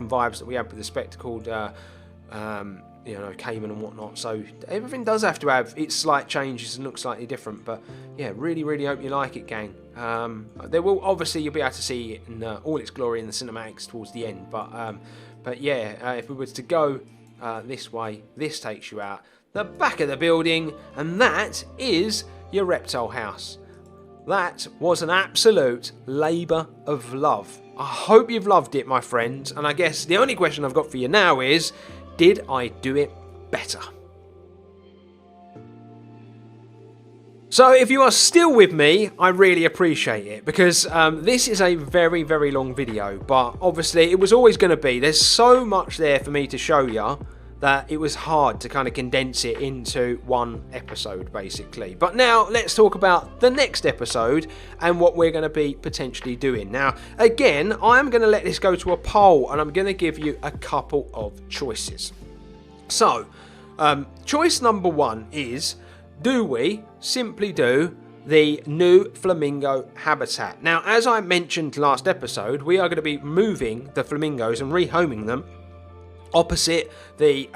vibes that we have with the spectacled. You know, caiman and whatnot. So everything does have to have its slight changes and look slightly different. But yeah, really hope you like it, gang. There will obviously, you'll be able to see it in all its glory in the cinematics towards the end. But yeah, if we were to go this way, this takes you out the back of the building, and that is your reptile house. That was an absolute labour of love. I hope you've loved it, my friends. And I guess the only question I've got for you now is, did I do it better? So if you are still with me, I really appreciate it, because this is a very long video, but obviously it was always going to be. There's so much there for me to show you that it was hard to kind of condense it into one episode basically. But now let's talk about the next episode and what we're going to be potentially doing. Now again, I'm going to let this go to a poll, and I'm going to give you a couple of choices. So choice number 1 is, do we simply do the new flamingo habitat? Now, as I mentioned last episode, we are going to be moving the flamingos and rehoming them opposite the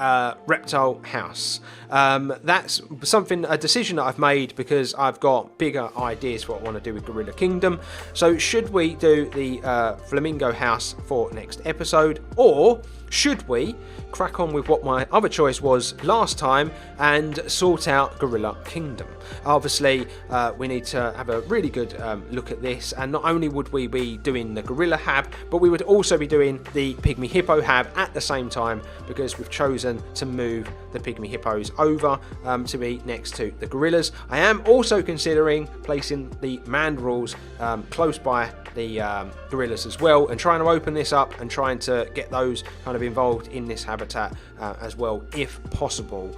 reptile house. That's a decision that I've made because I've got bigger ideas for what I want to do with Gorilla Kingdom. So should we do the flamingo house for next episode, or should we crack on with what my other choice was last time and sort out Gorilla Kingdom? Obviously, we need to have a really good look at this, and not only would we be doing the gorilla hab, but we would also be doing the pygmy hippo hab at the same time, because we've chosen to move the pygmy hippos over to be next to the gorillas. I am also considering placing the mandrills close by the gorillas as well, and trying to open this up and trying to get those kind of involved in this habitat as well, if possible.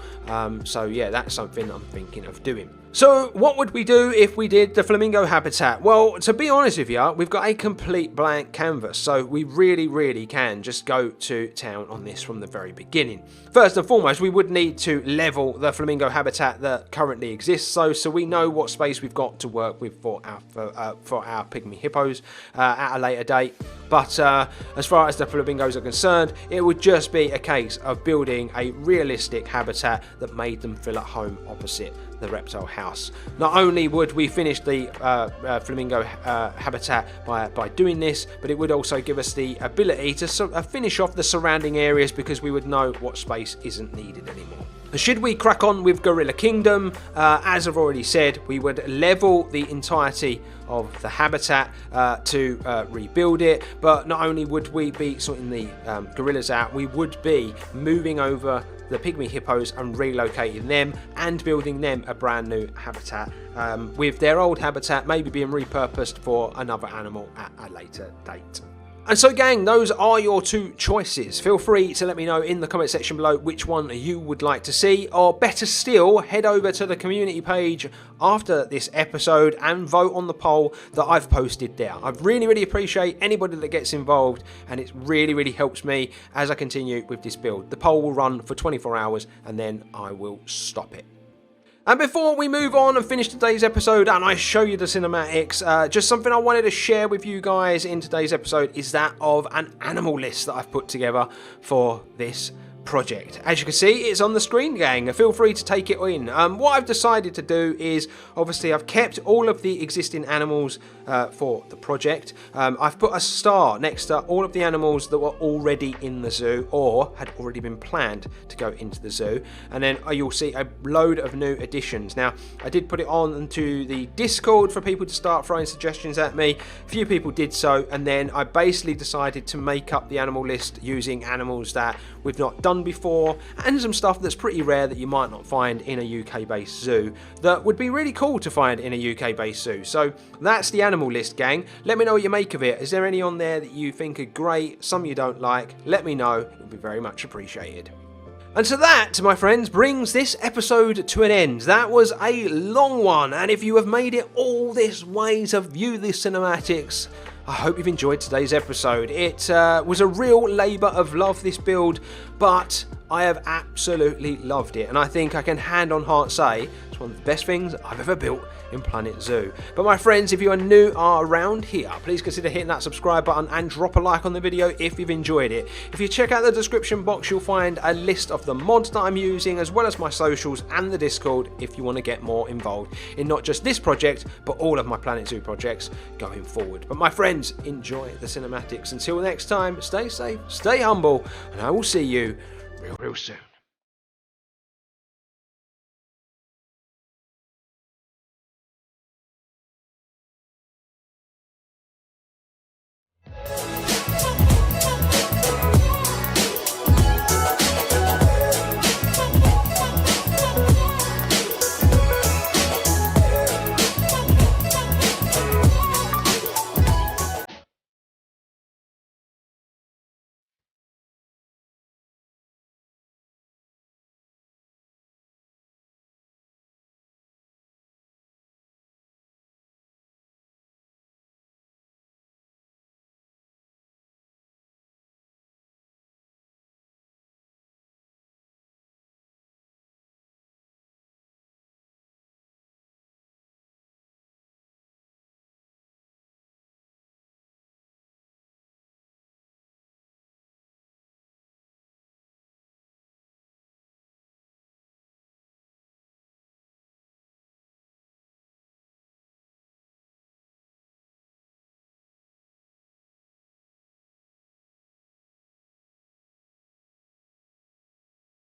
So yeah, that's something I'm thinking of doing. So what would we do if we did the flamingo habitat? Well, to be honest with you, we've got a complete blank canvas, so we really can just go to town on this from the very beginning. First and foremost, we would need to level the flamingo habitat that currently exists, so we know what space we've got to work with for our pygmy hippos at a later date. But as far as the flamingos are concerned, it would just be a case of building a realistic habitat that made them feel at home opposite the reptile house. Not only would we finish the flamingo habitat by doing this, but it would also give us the ability to finish off the surrounding areas, because we would know what space isn't needed anymore. Should we crack on with Gorilla Kingdom, as I've already said, we would level the entirety of the habitat to rebuild it. But not only would we be sorting the gorillas out, we would be moving over the pygmy hippos and relocating them and building them a brand new habitat, with their old habitat maybe being repurposed for another animal at a later date. And so gang, those are your two choices. Feel free to let me know in the comment section below which one you would like to see, or better still, head over to the community page after this episode and vote on the poll that I've posted there. I really appreciate anybody that gets involved, and it really helps me as I continue with this build. The poll will run for 24 hours and then I will stop it. And before we move on and finish today's episode and I show you the cinematics, just something I wanted to share with you guys in today's episode is that of an animal list that I've put together for this project. As you can see, it's on the screen, gang. Feel free to take it in. What I've decided to do is, obviously, I've kept all of the existing animals for the project. I've put a star next to all of the animals that were already in the zoo or had already been planned to go into the zoo. And then you'll see a load of new additions. Now, I did put it on to the Discord for people to start throwing suggestions at me. A few people did so, and then I basically decided to make up the animal list using animals that we've not done before, and some stuff that's pretty rare that you might not find in a UK based zoo that would be really cool to find in a UK based zoo. So that's the animal list, gang. Let me know what you make of it. Is there any on there that you think are great, some you don't like? Let me know, it would be very much appreciated. And so that, my friends, brings this episode to an end. That was a long one, and if you have made it all this way to view the cinematics, I hope you've enjoyed today's episode. It was a real labour of love, this build, but I have absolutely loved it, and I think I can hand on heart say it's one of the best things I've ever built in Planet Zoo. But my friends, if you are new around here, please consider hitting that subscribe button and drop a like on the video if you've enjoyed it. If you check out the description box, you'll find a list of the mods that I'm using, as well as my socials and the Discord if you want to get more involved in not just this project, but all of my Planet Zoo projects going forward. But my friends, enjoy the cinematics. Until next time, stay safe, stay humble, and I will see you real soon.